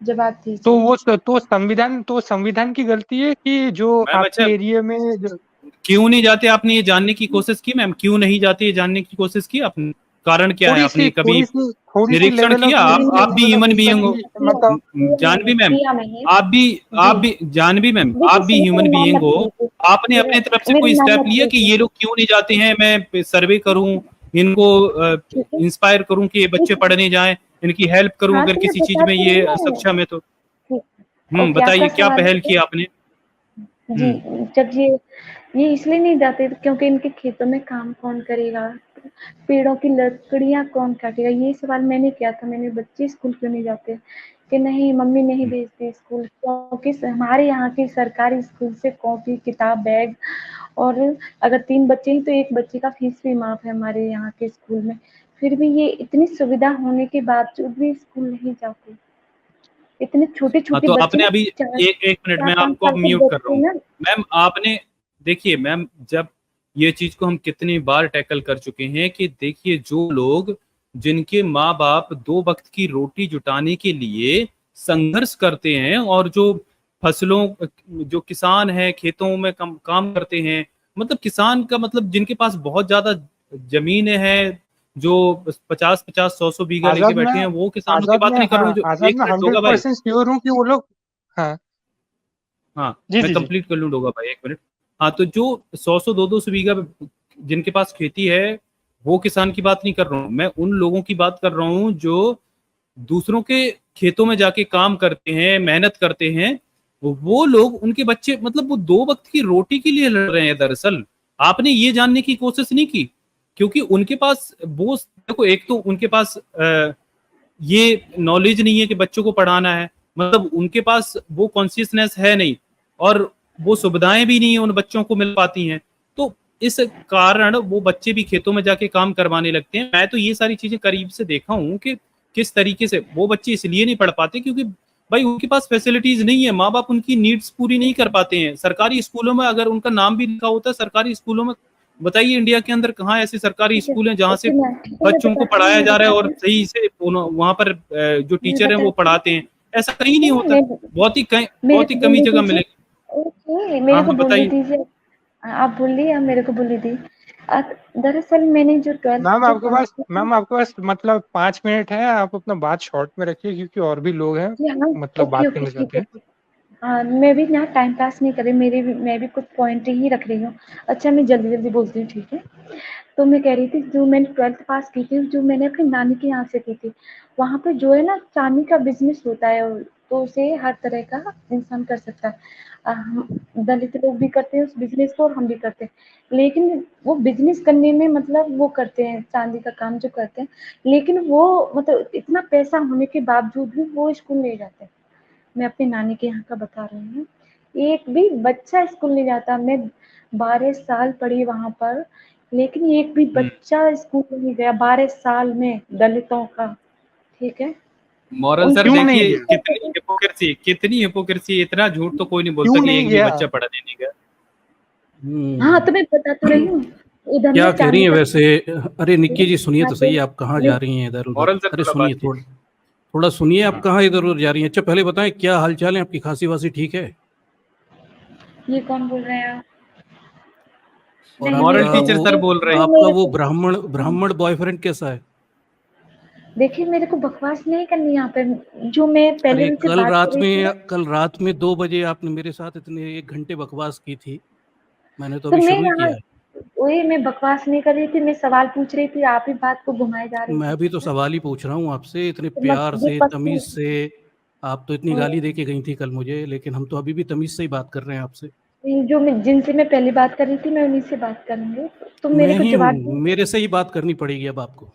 जवाब तो दीजिए। वो तो संविधान की गलती है कि जो मैम अच्छा, आपके एरिया में जो क्यों नहीं जाते आपने ये जानने की कोशिश की मैम? क्यों नहीं जाते ये जानने की कोशिश की आपने? कारण क्या है? आपने कभी थोड़ी सी निरीक्षण लेवल ऑफ किया? आप भी ह्यूमन बीइंग हो। किया मतलब जानवी मैम, किया मैंने। आप जी, भी जानवी मैम, देखिए आप भी सुनिए, ह्यूमन मेरा नाम बीइंग मत हो। लीजिए। आपने अपने तरफ से मेरा कोई नाम स्टेप मत लिया कि लीजिए। ये लोग क्यों नहीं जाते हैं, मैं सर्वे करूं, इनको ठीक है, इंस्पायर करूं कि ये बच्चे ठीक है। पढ़ने जाएं, इनकी हेल्प करूं हाँ, अगर तो मैं किसी चीज बता में तो ये रही हूँ। सक्षम है तो। ठीक है। ओके, आपका बताइए क्या सवाल पहल है? की आपने? जी, हम्म जब ये इसलिए नहीं जाते क्योंकि इनके खेतों में काम कौन करेगा? पेड़ों की लकड़ियाँ कौन काटेगा? ये सवाल मैंने किया था। मैंने बच्चे स्कूल क्यों नहीं जाते? कि नहीं मम्मी नहीं भेजती स्कूल, क्योंकि हमारे यहाँ की सरकारी स्कूल से कॉपी, किताब, बैग और अगर 3 बच्चे हैं तो 1 बच्चे का फीस भी माफ है हमारे यहाँ के स्कूल में। फिर भी ये इतनी सुविधा होने के बावजूद भी स्कूल नहीं जाते। इतने हाँ, छोटे-छोटे तो बच्चे आपने ना, अभी 4 एक मिनट मैं 4-5 आपको अब साल के म्यूट कर रहा बच्चे हूँ। ना। मैम आपने देखिए मैम, जब ये चीज को हम कितनी बार टैकल कर चुके हैं कि देखिए जो लोग, जिनके माँ बाप 2 वक्त की रोटी जुटाने के लिए संघर्ष करते हैं, और जो फसलों, जो किसान है खेतों में काम करते हैं, मतलब किसान का मतलब जिनके पास बहुत ज्यादा जमीन है, जो 50-50 100-100 बीघा लेके बैठे हैं, वो किसानों की बात नहीं कर रहा हूँ जो। आजाद एक में मिनट हंड्रेड होगा भाई। परसेंट श्योर हूँ कि वो लोग। हाँ हाँ, जी मैं जी जी। कंप्लीट कर लूँ डोगा भाई, एक मिनट। हाँ, तो जो 100-100 200 बीघा जिनके पास खेती है, वो किसान की बात नहीं कर रहा हूँ मैं, उन लोगों की बात कर रहा हूँ जो दूसरों के खेतों में जाके काम करते हैं, मेहनत करते हैं। वो लोग, उनके बच्चे, मतलब वो 2 वक्त की रोटी के लिए लड़ रहे हैं दरअसल। आपने ये जानने की कोशिश नहीं की, क्योंकि उनके पास वो, देखो एक तो उनके पास ये नॉलेज नहीं है कि बच्चों को पढ़ाना है, मतलब उनके पास वो कॉन्शियसनेस है नहीं, और वो सुविधाएं भी नहीं है उन बच्चों को मिल पाती हैं। तो इस कारण वो बच्चे भी खेतों में जाके काम करवाने लगते हैं। मैं तो ये सारी चीजें करीब से देखा हूँ कि किस तरीके से वो बच्चे इसलिए नहीं पढ़ पाते क्योंकि भाई उनके पास फैसिलिटीज नहीं है, माँ बाप उनकी नीड्स पूरी नहीं कर पाते हैं। सरकारी स्कूलों में अगर उनका नाम भी लिखा होता है सरकारी स्कूलों में, बताइए इंडिया के अंदर कहाँ ऐसे सरकारी ठीक है, स्कूल हैं जहाँ से ओके मैम, ठीक है, मैं बच्चों को बताती हूँ, पढ़ाया मैं जा रहा है और बताती हूँ, सही से वहां पर जो मैं टीचर हैं वो बताती हूँ। पढ़ाते हैं? ऐसा कहीं नहीं ठीक है, होता। मेरे बहुत ही को कमी बोलने जगह दीजिए। मिलेगी। ओके, हाँ मेरे को हाँ, बोलने बताइए। दीजिए। आप बोलिए, आप मेरे को बोलने दी। दरअसल मैंने जो 12th जो पास की थी। मैम आपके पास मतलब 5 मिनट है, आप अपना बात शॉर्ट में रखिए क्योंकि और भी लोग हैं जी हाँ, मतलब ओके बात ओके, करना ठीक चाहते है, हैं। ठीक। हाँ, मैं भी ना टाइम पास नहीं कर रही, मैं भी कुछ पॉइंट ही रख रही हूँ। अच्छा, मैं जल्दी जल्दी बोलती हूँ, ठीक है। तो मैं कह रही थी, जो मैंने 12th पास की थी, जो मैंने अपनी नानी के यहाँ से की थी, वहाँ पे जो है ना चांदी का बिजनेस होता है, तो उसे हर तरह का इंसान कर सकता है। हम दलित लोग भी करते हैं उस बिजनेस को और हम भी करते हैं, लेकिन वो बिजनेस करने में मतलब वो करते हैं चांदी का काम जो करते हैं, लेकिन वो मतलब इतना पैसा होने के बावजूद भी वो स्कूल नहीं जाते। मैं अपनी नानी के यहाँ का बता रही हूँ। एक भी बच्चा स्कूल नहीं जाता। मैं 12 साल पढ़ी वहाँ पर, लेकिन एक भी बच्चा स्कूल नहीं गया 12 साल में दलितों का, ठीक है? मॉरल सर उनकी क्यों नहीं देखिए, गया? कितनी हिपोक्रेसी, इतना झूठ तो कोई नहीं बोलता क्यों कि नहीं एक भी गया? बच्चा पढ़ा नहीं गया। हाँ, हम्म, तो मैं बता तो रही हूँ। उधर क्या ना कह रही चांदी हैं का वैसे? अरे निक्की जी सुनिए हाँ, तो तो सही, आप कहाँ मैं जा रही हैं इधर उधर? मॉरल सर अरे थोड़ा सुनिए, बात थोड़ा कीजिए। थोड़ा सुनिए, आप हाँ, कहाँ इधर उधर जा रही हैं? अच्छा पहले बताएं क्या हाल चाल है आपकी, खांसी वासी ठीक है? ये कौन बोल रहे हैं आप? और नहीं, मेरे मॉरल को टीचर वो सर बोल रहे हैं। आपका मेरे वो को ब्राह्मण हाँ, ब्राह्मण बॉयफ्रेंड कैसा है? देखिए मेरे को बकवास नहीं करनी यहाँ पे। जो मैं पहले अरे उनसे बात कर रही थी ना। कल रात में 2 बजे आपने मेरे साथ इतने 1 घंटे बकवास की थी। मैंने तो तो अभी मैं शुरू ही यहाँ किया है। वही मैं बकवास नहीं कर रही थी, मैं सवाल पूछ रही थी, आप ही बात को घुमाए जा रहे मैं थे। भी तो सवाल ही पूछ रहा हूँ आपसे, इतने तो प्यार ये से, पक्की तमीज से। आप तो इतनी गाली दे के गई थी कल मुझे, लेकिन हम तो अभी भी तमीज से ही बात कर रहे हैं आपसे। जो मैं जिनसे मैं पहली बात कर रही थी, मैं उन्हीं से बात करूंगी। तुम मेरे मैं को ही जवाब हूँ, दो। मेरे से ही बात करनी पड़ेगी अब आपको।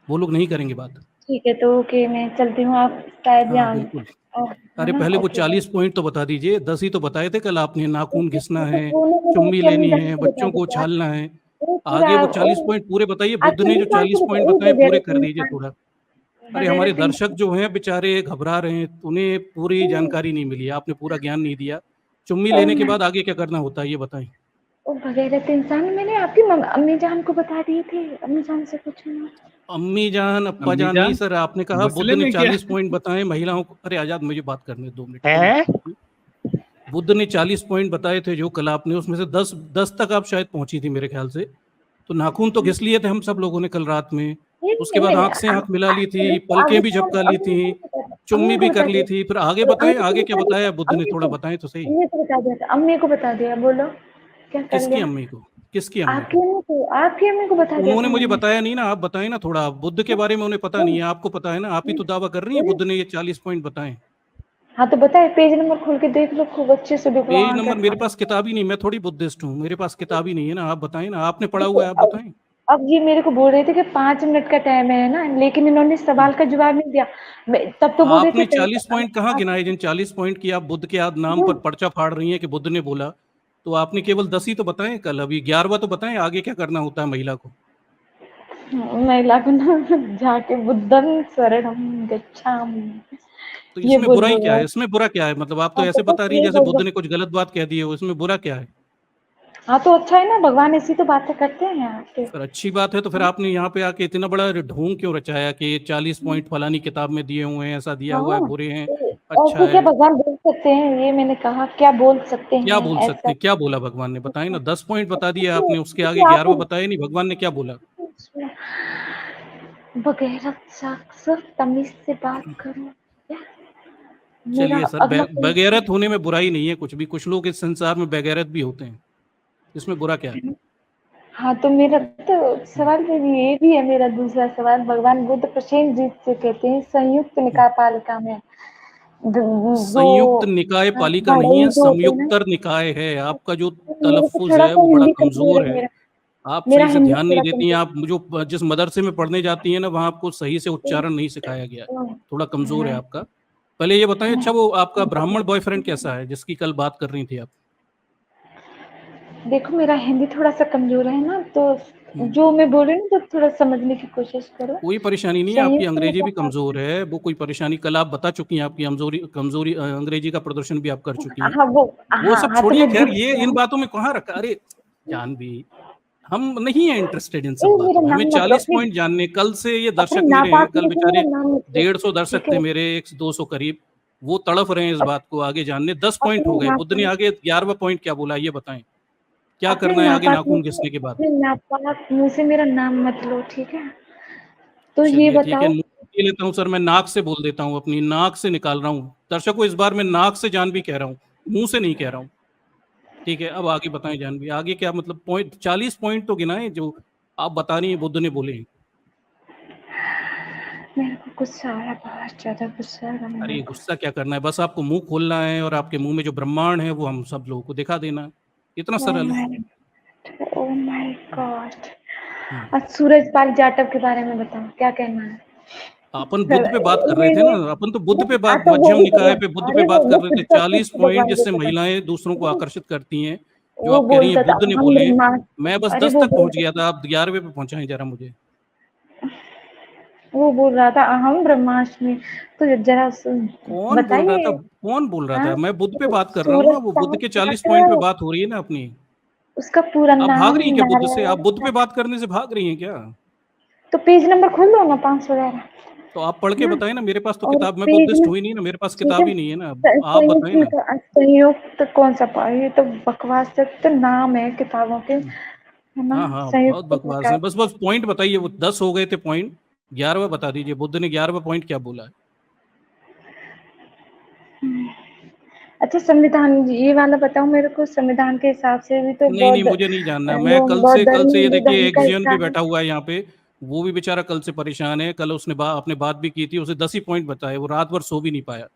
वो लोग नहीं करेंगे बात। ठीक है, तो ओके, मैं चलती हूँ, आप शायद हाँ यहाँ बिल्कुल। है अरे ना? पहले वो ओके, 40 पॉइंट तो बता दीजिए, 10 ही तो बताए थे कल आपने। नाखून घिसना तो है, दोनों में चुम्मी कि हमने लेनी 10 है, को बता बच्चों को दिया। उछालना है। वो आगे पूरा वो 40 पॉइंट पूरे बताइए। बुद्ध ने जो 40 पॉइंट बताए पूरे कर दीजिए थोड़ा। अरे हमारे बगैरत दर्शक जो हैं बेचारे घबरा रहे हैं, उन्हें पूरी इंसान। जानकारी नहीं मिली, आपने पूरा ज्ञान नहीं दिया। चुम्मी लेने के बाद आगे क्या करना होता है ये बताएं। ओ बगैरत इंसान, मैंने आपकी अम्मी जान को बता दिए थे, अम्मी जान से पूछना। अम्मी जान अप्पा अम्मी जान नहीं जान सर, आपने कहा बुद्ध मुस्लिम ने है क्या? 40 पॉइंट बताए महिलाओं को। अरे आजाद मुझे बात करने दो, 2 मिनट है। रुकिए। बुद्ध ने 40 पॉइंट बताए थे जो कल आपने, उसमें से 10 तक आप शायद पहुंची थी मेरे ख्याल से। तो नाखून तो घिस लिए थे हम सब लोगों ने कल रात में। ये उसके नहीं बाद नहीं आंख से आंख मिला ली थी, पलकें आगे भी तो झपका ली थी, चुम्मी अम्मी को भी कर बता ली दिया। थी। फिर आगे तो बताएं, अम्मी आगे को क्या बता बताया दिया, बुद्ध ने, थोड़ा बताएं तो सही। अम्मी को बता दिया, अम्मी को बता दिया, बोलो क्या कर किसकी लिया? अम्मी को? किसकी अम्मी आपकी को? अम्मी को, आपकी अम्मी को बता दिया उन्होंने था मुझे मैंने। बताया नहीं ना, आप बताएं ना थोड़ा। बुद्ध के बारे में उन्हें पता नहीं है, आपको पता है ना। आप ही तो दावा कर रही है बुद्ध ने ये 40 पॉइंट बताए। हाँ तो बताए, पेज नंबर खोल के देख लो, खूब अच्छे से देख लो, पेज क्या नंबर मेरे था। पास किताब ही नहीं, मैं थोड़ी बुद्धिस्ट हूँ, मेरे पास किताब ही नहीं है ना। आप बताएं ना, आपने पढ़ा हुआ है, आप अब बताएं। अब ये मेरे को बोल रहे थे कि 5 मिनट का टाइम है ना, लेकिन इन्होंने सवाल का जवाब नहीं दिया। तब तो बोल रहे थे आपने 40 पॉइंट कहाँ गिनाए? जिन 40 पॉइंट की आप बुद्ध के नाम पर पर्चा फाड़ रही हैं कि बुद्ध ने बोला, तो आपने केवल 10 ही तो बताए कल। अभी 11वां तो बताएं, आगे क्या करना होता है महिला को। महिला को ना जाके बुद्धं शरणं गच्छामि, तो ये इसमें बोल बुराई क्या बोला। है? इसमें बुरा क्या है? मतलब आप तो हाँ तो ऐसे बस बता रही हैं ये जैसे बोल बुद्ध दो। ने कुछ गलत बात कह दी है, इसमें बुरा क्या है? हाँ तो अच्छा है ना, भगवान ऐसी तो बातें करते हैं आपके। फिर अच्छी बात है। तो फिर आपने यहाँ पे आके इतना बड़ा ढोंग क्यों रचाया कि 40 पॉइंट फलानी किताब में दिए हुए हैं, ऐसा दिया हुआ है, हाँ बुरे हैं, और अच्छा फिर क्या है। भगवान बोल सकते हैं, ये मैंने कहा क्या बोल सकते क्या हैं बोल सकते ऐसा। हैं? क्या बोला भगवान ने? बताएं ना। 10 पॉइंट बता दिए आपने, उसके क्योंकि आगे आप 11वां बताया नहीं, भगवान ने क्या बोला? बगैरत शख्स, तमीज से बात करो। मेरा चलिए सर, अगला बेगैरत होने में बुराई नहीं है कुछ भी। कुछ लोग इस संसार में बेगैरत भी होते हैं, इसमें बुरा क्या है? हाँ तो मेरा तो सवाल में ये भी है, मेरा दूसरा सवाल, भगवान बुद्ध प्रसेनजीत से कहते हैं संयुक्त निकाय पालिका में जो संयुक्त निकाय पालिका नहीं है, बढ़ई जो होते हैं ना, संयुक्तर निकाय है। आपका जो मेरे को तलफ्फुज थोड़ा है सा वो बड़ा हिंदी कमजोर कमजोर है, है। मेरा आप मेरा सही से हिंदी ध्यान नहीं थोड़ा देती हैं। कमजोर आप जो जिस मदरसे में पढ़ने जाती हैं ना, वहाँ आपको सही से उच्चारण नहीं सिखाया गया है। थोड़ा कमजोर है आपका। पहले ये बताएं, अच्छा वो आपका ब्राह्मण बॉयफ्रेंड कैसा है जिसकी कल बात कर रही थी आप? देखो मेरा हिंदी थोड़ा सा कमजोर है ना, तो हम्म, जो मैं बोल रही हूँ तो थोड़ा समझने की कोशिश करो। कोई परेशानी नहीं है, आपकी संयुक्त अंग्रेजी भी निकाय, कमजोर है, वो कोई परेशानी। कल आप बता चुकी हैं, आपकी कमजोरी कमजोरी अंग्रेजी का प्रदर्शन भी आप कर चुकी हैं। हाँ वो, वो हाँ सब हाँ तो छोड़िए, मैं खैर बुद्ध ये से इन हूँ। बातों में कहाँ रखा। अरे जानवी, हम नहीं है इंटरेस्टेड इन ए सब मेरा बातों में। हमें नाम मत लो 40 प्लीज, पॉइंट जानने। कल से ये अपने दर्शक मेरे हैं, नापाक कल में से मेरा बेचारे नाम मत लो, 150 दर्शक ठीक थे है? मेरे, 100-200 करीब। वो तड़फ रहे हैं इस बात को आगे जानने। 10 पॉइंट अपने हो गए। बुद्ध ने नापाक, आगे 11वां पॉइंट क्या बोला, ये बताएं। क्या अपने करना है आगे नापाक नाखून घिसने के बाद? अपने नापाक मुंह से मेरा नाम मत लो, ठीक है? तो ये चलिए ठीक है, बताओ। मुंह से लेता हूँ सर, मैं नाक से बोल देता हूँ, अपनी नाक से निकाल रहा हूँ। दर्शकों, इस बार मैं नाक से जानवी कह रहा हूँ, मुंह से नहीं कह रहा हूँ। ठीक है, अब आगे बताएं जानवी, आगे क्या मतलब पॉइंट? 40 पॉइंट तो गिनाए जो आप बता रही हैं बुद्ध ने बोले हैं। मेरे को गुस्सा आ रहा है, बहुत ज्यादा गुस्सा आ रहा है अरे मेरे ये को। गुस्सा क्या करना है? बस आपको मुंह खोलना है और आपके मुंह में जो ब्रह्मांड है वो हम सब लोगों को दिखा देना है। इतना ओह सरल है। My, oh my God. Hmm. आज सूरजपाल जाटव के बारे में बताओ, क्या कहना है? अपन बुद्ध पे बात कर रहे थे ना, अपन तो बुद्ध पे बात, तो वो मध्यम भी निकाय भगवान, पे बुद्ध पे अरे बात कर वो रहे थे। खुद का खुद 40 को पॉइंट भगवान जिससे जैसा महिलाएं दूसरों को करता है। आकर्षित करती हैं, जो वो आप कह रही हैं बोलता था बुद्ध ने हम बोले हैं। ब्रह्मास्त्र, मैं बस अरे 10 वो तक पहुंच बोलता, गया था, आप 11वें पे पहुंचाएं जरा मुझे। वो बोल रहा था अहम ब्रह्मास्मि, तो जरा कौन बोल रहा था? बताइए। कौन बोल रहा हाँ था? मैं बुद्ध पे बात कर रहा हूँ ना, वो बुद्ध सूरजपाल के 40 पॉइंट पे जाटव, बात हो रही है ना अपनी। उसका पूरा आप भाग नाम रही हैं क्या बुद्ध से? आप नारायण बुद्ध था। पे बात करने से भाग रही हैं क्या? तो पेज नंबर खोल दो ना, 511 तो आप पढ़ के ना। बताएं ना, मेरे पास तो और किताब, मैं पेज बुद्धिस्ट में, हुई नहीं ना, मेरे पास ठीक है, किताब ही नहीं है ना। आप संयुक्त बताएं ना। निकाय, संयुक्त कौन सा पा, ये तो बकवास है, तो नाम है किताबों के, है ना? हाँ हाँ, बहुत संयुक्त बकवास निकाय, है। बस बस पॉइंट बताइए, वो 10 हो गए थे पॉइंट, 11वां बता दीजिए। बुद्ध ने 11वां पॉइंट क्या बोला है? अच्छा संविधान ये वाला बताओ मेरे को, संविधान के हिसाब से भी तो नहीं मुझे नहीं जानना। मैं कल से ये देखिए एक जियन भी बैठा हुआ है यहाँ पे, वो भी बेचारा कल से परेशान है। कल उसने आपने बात भी की थी, उसे 10 ही पॉइंट बताए, वो रात भर सो भी नहीं पाया।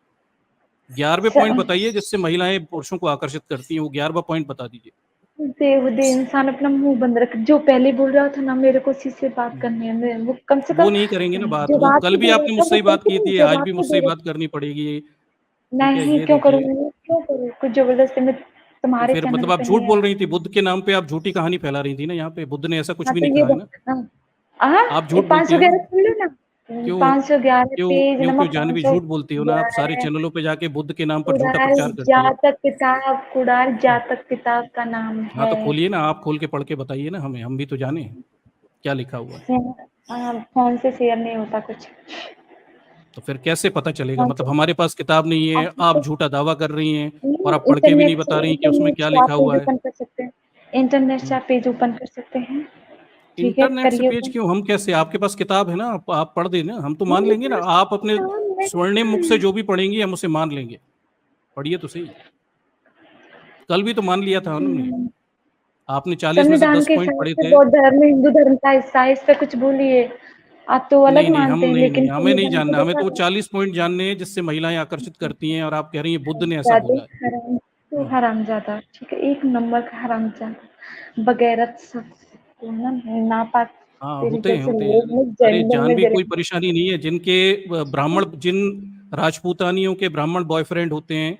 11वें पॉइंट बताइए जिससे महिलाएं पुरुषों को आकर्षित करती हैं, वो 11वां पॉइंट बता दीजिए। बेहुदे इंसान अपना मुंह बंद रख, जो पहले बोल रहा था ना मेरे को उसी से बात करनी है, वो कम से कम वो नहीं करेंगे ना बात, वो जवाब कल भी दे आपने रहा था, मुझसे ही वो बात की थी, आज भी जवाब तो मुझसे दे ही रहे। बात करनी पड़ेगी। ठीक है, नहीं ये क्यों देखिए। करूँगी, क्यों करूँ, कुछ जबरदस्ती में तो तुम्हारे फिर चैनल मतलब आप पे झूठ नहीं बोल आया। रही थी, बुद्ध के नाम पे आप झूठी कहानी फैला रही थी ना यहाँ पे। बुद्ध ने ऐसा कुछ हाँ भी तो नहीं ये कहा है ना। आप झूठ बोलती हो 511 ना। सुन लो ना, क्यों 511 क्यों पेज क्यों नंबर क्यों जानवी झूठ बोलती हो ना आप, सारे 511। चैनलों पे जाके बुद्ध के नाम पर झूठा कुरान प्रचार करती हो। जातक किताब, कुरान जातक किताब का नाम हाँ है। तो खोलिए ना, आप खोल के पढ़ के बताइए ना हमें, हम भी तो जाने क्या लिखा हुआ है। फोन से शेयर नहीं होता कुछ। तो फिर कैसे पता चलेगा, फोन मतलब से हमारे पास किताब नहीं है, आप झूठा दावा कर रही हैं और आप पढ़ के भी नहीं इंटरनेट बता से, रही कि उसमें इंटरनेट क्या से आप लिखा पेज हुआ है। ओपन कर सकते हैं, इंटरनेट से आप पेज ओपन कर सकते हैं। ठीक है इंटरनेट से करिए पेज ओपन। क्यों, हम कैसे, आपके पास किताब है ना, आप पढ़ देना, हम तो मान लेंगे ना। आप अपने स्वर्णिम मुख से जो भी पढ़ेंगी हम उसे मान लेंगे। पढ़िए तो सही, कल भी तो मान लिया था उन्होंने। आपने 40 में से संविधान 10 के पॉइंट हिसाब पढ़े से थे। बौद्ध धर्म हिंदू धर्म का हिस्सा है, इस पे कुछ बोलिए। आप तो अलग नहीं नहीं, हम मानते हैं, नहीं नहीं, लेकिन हमें नहीं संविधान जानना, को हमें तो देखा वो है। 40 पॉइंट जानने हैं जिससे महिलाएं आकर्षित करती हैं, और आप कह रही हैं बुद्ध ने ऐसा जाते बोला है। हराम, तो हम्म, हरामजादा, ठीक है, एक नंबर का हरामजादा, बगैरत सब ना नापाक हाँ होते तरीके हैं से होते हैं। लोग में अरे जहन्नम में जानवी जले। कोई परेशानी नहीं है, जिनके ब्राह्मण, जिन राजपूतानियों के ब्राह्मण बॉयफ्रेंड होते हैं,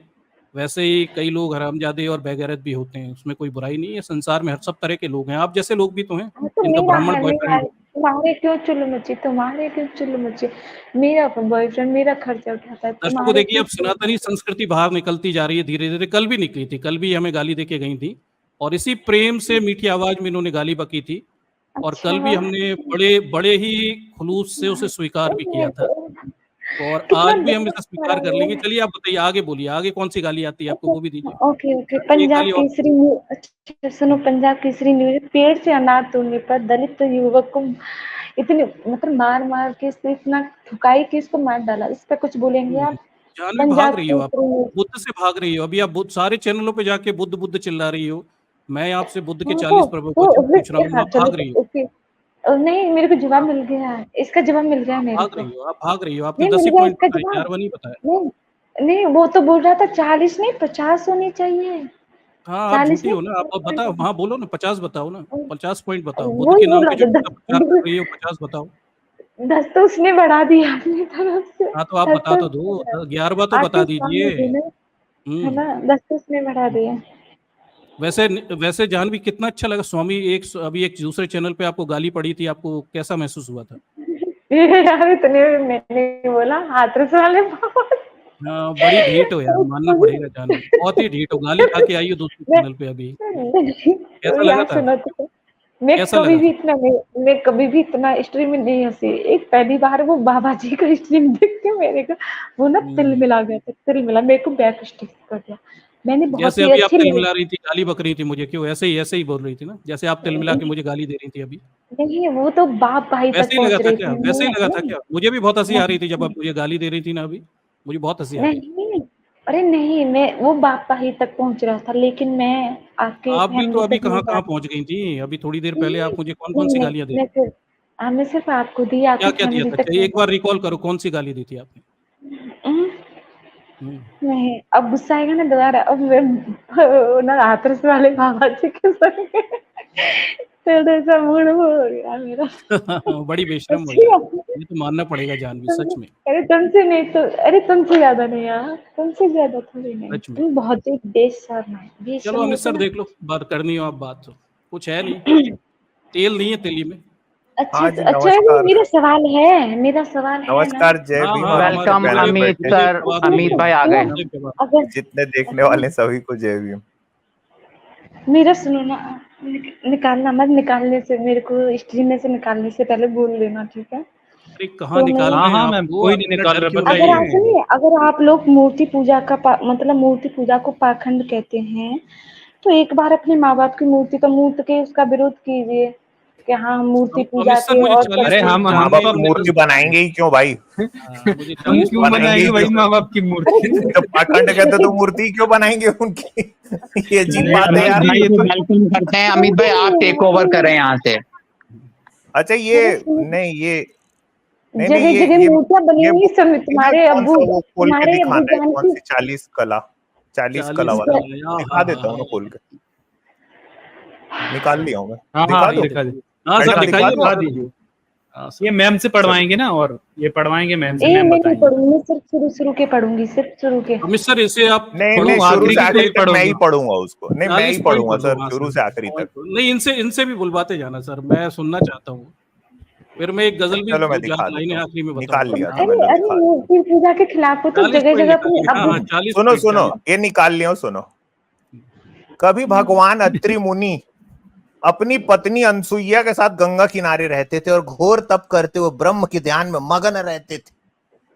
वैसे ही कई लोग हरामजादे और बेगैरत भी होते हैं, उसमें कोई बुराई नहीं है। संसार में हर सब तरह के लोग हैं, आप जैसे लोग भी तो हैं हाँ तो जिनका मेरा ब्राह्मण है, मेरा बॉयफ्रेंड है, हो। तुम्हारे क्यों चुल्लू मची, तुम्हारे क्यों चुल्लू मची, मेरा बॉयफ्रेंड मेरा खर्चा उठाता है, दर्शकों को तुम्हारे देखिए, क्यों अब चुल्लू सनातनी मची। संस्कृति बाहर निकलती जा रही है धीरे धीरे। कल भी निकली थी, कल भी हमें गाली देके गई थी, और इसी प्रेम से मीठी आवाज में इन्होंने गाली बकी थी। और कल भी अच्छा हमने बड़े बड़े ही खुलूस से उसे स्वीकार भी किया था, और कितना आज भी हम इसे गलत स्वीकार पड़ा कर हुआ लेंगे। है। चलिए आप बताइए, आगे बोलिए, आगे कौन सी गाली आती है आपको, अच्छा, वो भी दीजिए। ओके ओके, एक पंजाब गाली और। केसरी अच्छा सुनो, पंजाब केसरी न्यूज, पेड़ से अनार तोड़ने पर दलित युवक को इतने मतलब मार मार के इतना ठुकाई कि इसको मार डाला, इस पे कुछ बोलेंगे आप? जानवी भाग पंजाब रही हो आप, केसरी न्यूज। बुद्ध से भाग रही हो अभी आप। सारे चैनलों पे जाके बुद्ध बुद्ध चिल्ला रही हो। मैं आपसे बुद्ध के हाँ 40 क्वेश्चन पूछ रहा हूँ, हाँ आप चलो भाग रही हो। ओके। नहीं मेरे को जवाब आप मिल गया है, इसका जवाब मिल गया है मेरे भाग को। रही हो, आप भाग रही हो। आपने नहीं 10 मिल ही गया पॉइंट इसका बताए, जवाब। 11वां नहीं बताया। नहीं नहीं, वो तो बोल रहा था 40 नहीं 50 होनी चाहिए। हाँ आप 40 झूठी नहीं हो ना, आप 50 होनी बताओ, चाहिए। हाँ बोलो ना, 50 बताओ ना, 50 पॉइंट बताओ, बुद्ध वही के नाम बोल पे जो रहा झूठा प्रचार था, कर रही हो, 50 बताओ। 10 तो उसने बढ़ा दिया अपनी तरफ से। हाँ तो आप 10 बता तो तो उसने दो, बढ़ा दिया। 11वां तो बता आशीष दीजिए। मांगे थे ना, है हम्म। ना, 10 तो उसने बढ़ा दिया। वैसे वैसे जानवी कितना अच्छा लगा स्वामी, अभी एक दूसरे चैनल पे आपको गाली पड़ी थी, आपको कैसा महसूस हुआ था? ये यार इतने में मैंने बोला हाथरस वाले बाबा। हाँ बड़ी ढीठ हो यार, मानना पड़ेगा जानवी, बहुत ही ढीठ हो। गाली खा के आई हो दूसरे मैं चैनल पे अभी। तो कैसा लगा यार था? सुनो तो, मैं कैसा कभी लगा? भी इतना नहीं, मैं कभी भी इतना स्ट्रीम में नहीं हंसी। एक पहली बार वो बाबा जी का स्ट्रीम देख के मेरे को वो ना तिल हम्म, मिला गया था, तिल मिला, मेरे को बैक स्टिक कर दिया। मैंने बहुत जैसे ही अभी आप अच्छी तिल लगी। मिला रही थी, गाली बक रही थी मुझे, क्यों ऐसे ही बोल रही थी ना, जैसे आप तिल मिला के मुझे गाली दे रही थी अभी। नहीं वो तो बाप भाई तक वैसे ही लगा पहुंच था रही क्या, थी, वैसे ही मैं लगा था नहीं क्या? मुझे भी बहुत हंसी आ रही थी जब नहीं आप मुझे गाली दे रही थी ना अभी, मुझे बहुत हंसी आ रही थी। नहीं, अरे नहीं, मैं वो बाप भाई तक पहुंच रहा था, लेकिन मैं आपके आप भी तो फैमिली अभी तक नहीं कहाँ जा कहाँ पहुंच गई थी, अभी थोड़ी देर पहले नहीं आप मुझे कौन कौन नहीं सी नहीं, गालियां दे रही मैं सिर्फ आपको दी, थी? क्या आपकी क्या दिया फैमिली था, तक अच्छा नहीं एक बार रिकॉल करो, कौन सी गाली दी थी आपने? हम्म, हम्म। नहीं अब गुस्सा आएगा ना दोबारा, अब मैं ना हाथरस वाले बाबा जी के संग थोड़ा सा मूड हो गया मेरा। बड़ी बेशरम हो अच्छी यार, बात है। ये तो मानना पड़ेगा जानवी, सच में। अरे तुमसे नहीं तो, अरे तुमसे ज्यादा नहीं यार, तुमसे ज्यादा थोड़ी नहीं, सच में। तुम बहुत ही बेशर्म है, चलो बेशर्म होते अमृतसर ना। देख लो, बात करनी हो आप, बात तो कुछ है नहीं, तेल नहीं है तेली में। अच्छा हाँ जी अच्छा, अरे नमस्कार। मेरा सवाल है, मेरा सवाल है ना। नमस्कार, जय हाँ भीम हाँ, हनुमंत हमारे वेलकम पैनल मुझे अमित बैठे मुझे सर, जवाब सुनो अमित दीजिए, भाई आ गए। मुझे जवाब। अगर जितने देखने अच्छा वाले सभी को जय भीम। मेरा सुनो ना, निकालना मत, निकालने से मेरे को स्ट्रीम में से निकालने से पहले बोल देना, ठीक है? अरे कहाँ तो निकाल मैं, हाँ रहे हैं हाँ मैम, आपको, कोई आप नहीं इतना निकाल डर रहा, क्यों रही अगर हैं? आप बताइए। सुनिए, अगर आप लोग मूर्ति पूजा का मतलब मूर्ति पूजा को पाखंड कहते हैं, तो एक बार अपने माँ बाप की मूर्ति का मूर्त के उसका विरोध कीजिए। कि हाँ हम मूर्ति अमित पूजा सर के मुझे और 40 अरे हम माँ बाप की मूर्ति बनाएंगे ही क्यों भाई? मुझे हम 40 क्यों बनाएंगे बनाएंगे ही भाई क्यों? माँ बाप की मूर्ति? जब पाखंड कहते तो मूर्ति क्यों बनाएंगे उनकी? ये अजीब बात है यार। भाई, ये तो वेलकम करते हैं अमित भाई, आप टेक ओवर करें यहाँ से। अच्छा ये नहीं ये नहीं जगह ये जगह मूर्तियां बनेंगी सब तुम्हारे कौन अब्बू सा वो खोल के तुम्हारे अब्बू दिखाना है? जान कौन की सी 40 कला वाला दिखा देता हूँ ना खोल के। निकाल लिया हूँ मैं, हाँ दिखा हाँ दो। दिखा दीजिए। हाँ सर दिखा दिखाइए, दो। दिखा दीजिए। हाँ सर। ये मैम से पढ़वाएंगे ना, और ये पढ़वाएंगे मैम से, ए मैम मैं नहीं बताएंगे। पढ़ूंगी, सिर्फ शुरू के पढ़ूंगी, सिर्फ शुरू के। अमित सर इसे आप नहीं पढ़ो, नहीं, शुरू आखिरी से की आखिरी कोई तक मैं ही पढ़ोगे? पढ़ूंगा उसको। नहीं मैं 40 ही पॉइंट पढ़ूंगा कर दो, सर, हाँ शुरू सर। से आखिरी तक। नहीं इनसे भी बुलवाते जाना सर, मैं सुनना चाहता हूँ। फिर मैं एक गजल भी चलो मैं दो दिखा लाइनें देता आखिरी में हूँ। निकाल बताऊंगा। लिया था अरे मैंने, अरे दिखा दिया। मूर्ति पूजा के खिलाफ हो तो 40 जगह पॉइंट जगह अपने निकालिए। हाँ, अब्बू हाँ, 40 सुनो पॉइंट सुनो, 40। ये निकाल लिया। सुनो, कभी भगवान अत्रि मुनि अपनी पत्नी अनसुईया के साथ गंगा किनारे रहते थे और घोर तप करते हुए ब्रह्म के ध्यान में मगन रहते थे।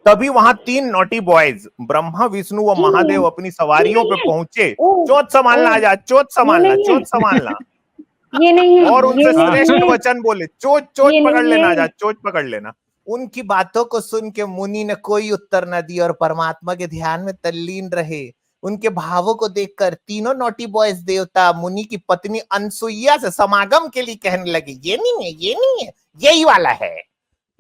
तभी वहां 3 नॉटी बॉयज ब्रह्मा विष्णु व महादेव अपनी सवारियों पे पहुंचे। चोट संभालना, आजाद चोट संभालना, चोट संभालना। ये नहीं है, और उनसे ये श्रेष्ठ नहीं है, वचन बोले। चोट चोट ये पकड़ नहीं लेना, है। आजाद चोट पकड़ लेना। उनकी बातों को सुन के मुनि ने कोई उत्तर न दिया और परमात्मा के ध्यान में तल्लीन रहे। उनके भावों को देखकर तीनों नॉटी बॉयज देवता मुनि की पत्नी अनसुईया से समागम के लिए कहने लगे, ये नहीं है, ये नहीं है, यही वाला है।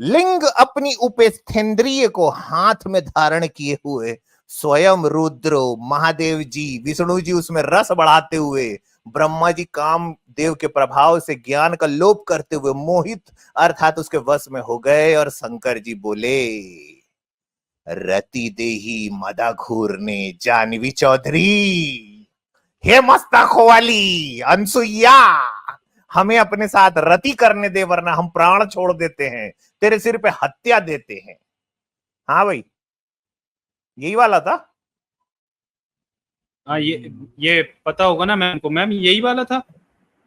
लिंग अपनी उपेस्थेंद्रिय को हाथ में धारण किए हुए स्वयं रुद्र महादेव जी, विष्णु जी उसमें रस बढ़ाते हुए, ब्रह्मा जी कामदेव के प्रभाव से ज्ञान का लोप करते हुए मोहित अर्थात उसके वश में हो गए। और शंकर जी बोले, रति देही मदा घूरने जानवी चौधरी, हे मस्तक वाली अनसुईया, हमें अपने साथ रति करने दे वरना हम प्राण छोड़ देते हैं, तेरे सिर पे हत्या देते हैं। हाँ भाई, यही वाला था। हाँ ये पता होगा ना मैम को। मैम यही वाला था,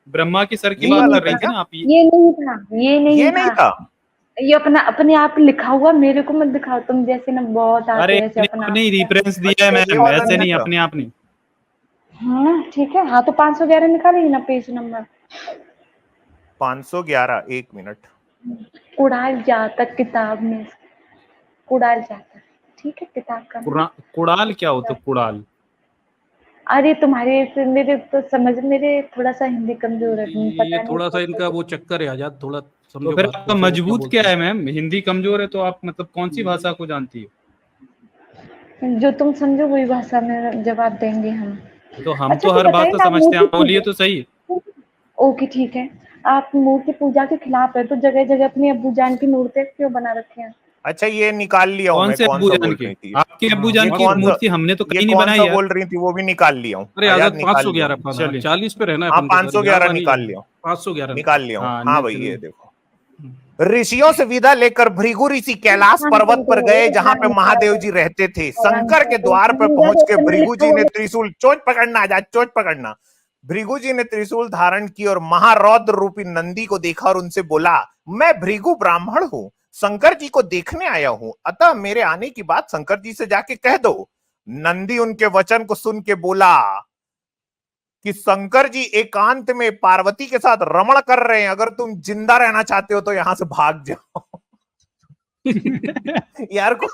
ब्रह्मा की सर की यही बात वाला कर रही था थी क्या? ना आप? ये नहीं था, ये ये नहीं नहीं था, था। ये अपने आप लिखा हुआ, मेरे को मत दिखाओ तुम जैसे ना, बहुत आते अरे हैं ऐसे अपना अपने रेफरेंस दिया है अच्छा, ये मैम, वाला ऐसे नहीं नहीं था। अपने आप नहीं। हाँ ठीक है। हाँ तो 511 निकालेगी ना पेज नंबर। 511, 1 मिनट। उड़ाल जाता किताब में, उड़ाल जाता, ठीक है किताब का नाम। कुड़ाल क्या होता? कुड़ाल? अरे तुम्हारे मेरे तो समझ, मेरे थोड़ा सा हिंदी कमजोर है, पता ये नहीं थोड़ा सा कैसे। इनका वो चक्कर है आजाद, थोड़ा समझो तो फिर बात आपका को, फिर वो मजबूत क्या बोलते है मैम? हिंदी कमजोर है तो आप मतलब कौन सी भाषा को जानती है? जो तुम समझो वही भाषा में जवाब देंगे हम। तो हम अच्छा तो हर बताइए भाषा ना, आप समझते हैं, मूर्ति बोलिए पूजा, तो सही। ओके ठीक है, आप मूर्ति पूजा के खिलाफ है तो जगह जगह अपनी अब्बू जान की मूर्ति क्यों बना रखे हैं? अच्छा ये निकाल लिया हूं कौन मैं, से कौन अब्बू सा जान बोल के? रही थी। आपके अब्बू ये जान की कौन सा, मूर्ति हमने तो ये कहीं नहीं कौन बनाई सा यार। बोल रही थी वो भी निकाल लिया हूँ। अरे आजाद 511 पाना, चलिए। 40 पे रहना है हाँ अपन को सर, 511 ज्यादा नहीं निकाल जाना। लिया हूँ, 511 निकाल लिया हूँ। हाँ, हाँ नहीं, भाई चलिए। ये देखो, ऋषियों से विदा लेकर भृगु ऋषि कैलाश पर्वत पर गए जहां पे महादेव जी रहते थे। शंकर के द्वार पर पहुंच के भृगु जी ने त्रिशूल, चोट पकड़ना आजाद, चोट पकड़ना। भृगु जी ने त्रिशूल धारण की और महारौद्र रूपी नंदी को देखा और उनसे बोला, मैं भृगु ब्राह्मण हूँ, शंकर जी को देखने आया हूं, अतः मेरे आने की बात शंकर जी से जाके कह दो। नंदी उनके वचन को सुन के बोला कि शंकर जी एकांत में पार्वती के साथ रमण कर रहे हैं, अगर तुम जिंदा रहना चाहते हो तो यहां से भाग जाओ। यार को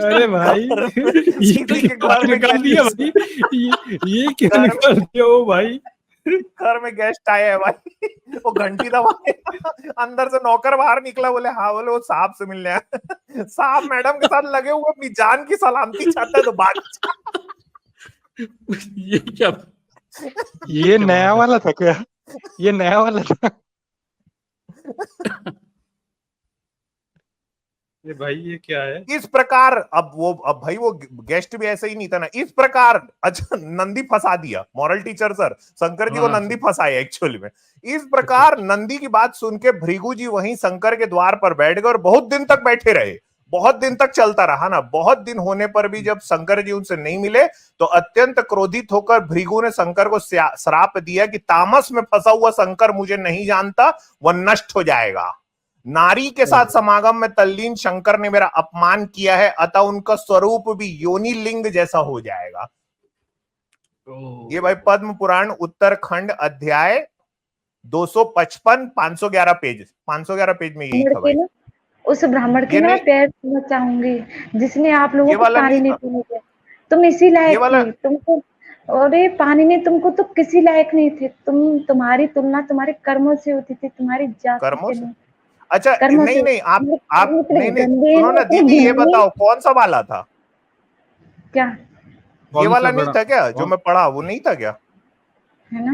अरे भाई किसी के घर में निकाल दिया भाई, ये क्या निकाल दिया? ओ भाई घर में गेस्ट आए हैं भाई, वो घंटी दबाए, अंदर से नौकर बाहर निकला, बोले हाँ, बोले वो साहब से मिलने आया। साहब मैडम के साथ लगे हुए अपनी जान की सलामती चाहता है तो भाग। ये क्या, ये नया वाला था क्या? ये नया वाला था? ये भाई ये क्या है? इस प्रकार अब भाई वो गेस्ट भी ऐसे ही नहीं था ना। इस प्रकार अच्छा नंदी फंसा दिया, moral teacher sir, Shankar ji को नंदी फंसाया एक्चुअली में। इस प्रकार नंदी की बात सुन के भृगु जी वहीं शंकर के द्वार पर बैठ गए और बहुत दिन तक बैठे रहे। बहुत दिन तक चलता रहा ना। बहुत दिन होने पर भी जब शंकर जी उनसे नहीं मिले तो अत्यंत क्रोधित होकर भृगु ने शंकर को श्राप दिया कि तामस में फंसा हुआ शंकर मुझे नहीं जानता, वह नष्ट हो जाएगा। नारी के साथ समागम में तल्लीन शंकर ने मेरा अपमान किया है, अतः उनका स्वरूप भी योनि लिंग जैसा हो जाएगा। ये भाई पद्म पुराण उत्तरखंड अध्याय 255 511 पेज, 511 पेज में यही था भाई। उस ब्राह्मण के ना पैर छूना चाहूंगी जिसने आप लोगों को पानी नहीं पीने दिया। तुम इसी लायक थे, तुमको, अरे पानी में तुमको तो किसी लायक नहीं थे तुम। तुम्हारी तुलना तुम्हारे कर्मों से होती थी, तुम्हारी जात से नहीं। अच्छा नहीं आप नहीं सुनो ना दीदी, ये बताओ कौन सा वाला था? क्या ये वाला नहीं था क्या जो मैं पढ़ा? वो नहीं था क्या? है ना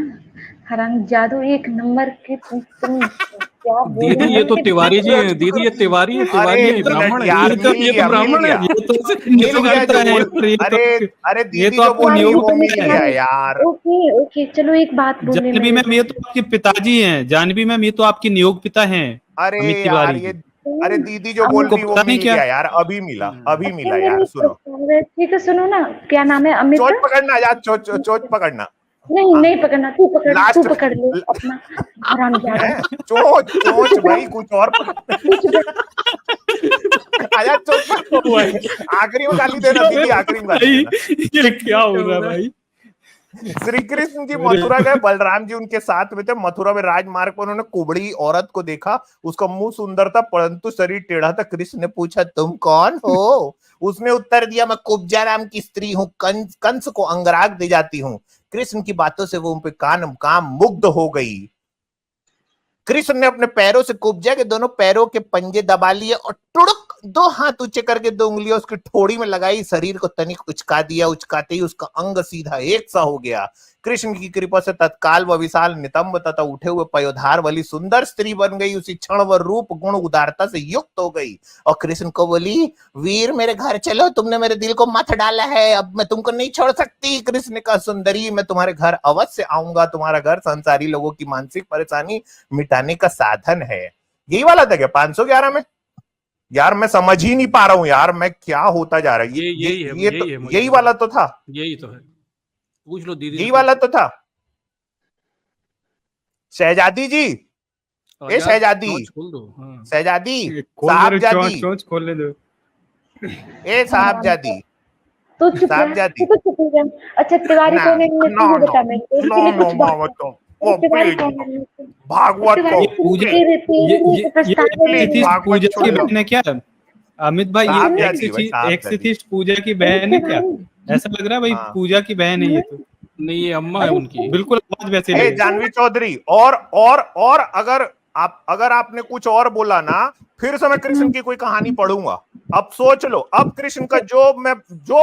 हराम जादू एक नंबर के तुम क्या दीदी ये तो तिवारी जी हैं, दीदी ये तिवारी है, तिवारी है, ब्राह्मण है, ये तो ब्राह्मण है, अरे दीदी जो बोली वो मिल गया यार। ओके चलो एक बात बोलने। जानवी मैम ये तो आपके पिताजी हैं, जानवी मैम ये तो आपके नियोग पिता हैं। अरे यार ये, अरे दीदी जो बोल रही वो मिल गया यार, अभी मिला यार। सुनो ठीक है, सुनो ना, क्या नाम है? अमित। चोट पकड़ना यार, चोट पकड़ना। नहीं पकड़ना, तू पकड़ ले अपना हरामजादा। चोच भाई कुछ और आया। चोट आखिरी में गाली देना दीदी, आखिरी में गाली देना। ये क्या हो रहा भाई? श्री कृष्ण जी मथुरा गए, बलराम जी उनके साथ में थे। मथुरा में राजमार्ग पर उन्होंने कुबड़ी औरत को देखा, उसका मुंह सुंदर था परंतु शरीर टेढ़ा था। कृष्ण ने पूछा तुम कौन हो? उसने उत्तर दिया मैं कुब्जा नाम की स्त्री हूँ, कंस को अंगराग दे जाती हूँ। कृष्ण की बातों से वो उन पे काम मुग्ध हो गई। कृष्ण ने अपने पैरों से कुब्जा के दोनों पैरों के पंजे दबा लिए और टुड़क 2 हाथ ऊंचे करके 2 उंगलियां उसकी ठोड़ी में लगाई। शरीर को तनिक उचका दिया, उचकाते ही उसका अंग सीधा एक सा हो गया। कृष्ण की कृपा से तत्काल वह विशाल नितंब तथा उठे हुए पयोधार वाली सुंदर स्त्री बन गई। उसी क्षण वह रूप गुण उदारता से युक्त हो गई और कृष्ण को बोली वीर मेरे घर चलो, तुमने मेरे दिल को मत डाला है, अब मैं तुमको नहीं छोड़ सकती। कृष्ण ने कहा सुंदरी मैं तुम्हारे घर अवश्य आऊंगा, तुम्हारा घर संसारी लोगों की मानसिक परेशानी मिटाने का साधन है। यही वाला था क्या 511 में? यार मैं समझ ही नहीं पा रहा हूँ यार, मैं क्या होता जा रहा है। यही वाला तो था, यही तो है, पूछ लो दीदी। यही वाला तो था। शहजादी जी, ए शहजादी, खोल दो। शहजादी, साहबजादी, खोलने दो। ए साहबजादी, तो साहबजादी। अच्छा तिवारी कौन है? बता मेरे भागवत को पूजा की बहन है क्या अमित भाई? ये एक्सिथिस्ट पूजा की बहन है क्या? ऐसा लग रहा है भाई पूजा की बहन है ये तो। नहीं ये अम्मा है उनकी, बिल्कुल आवाज वैसे। जानवी चौधरी और अगर आपने कुछ और बोला ना फिर से मैं कृष्ण की कोई कहानी पढ़ूंगा। अब सोच लो, अब कृष्ण का जो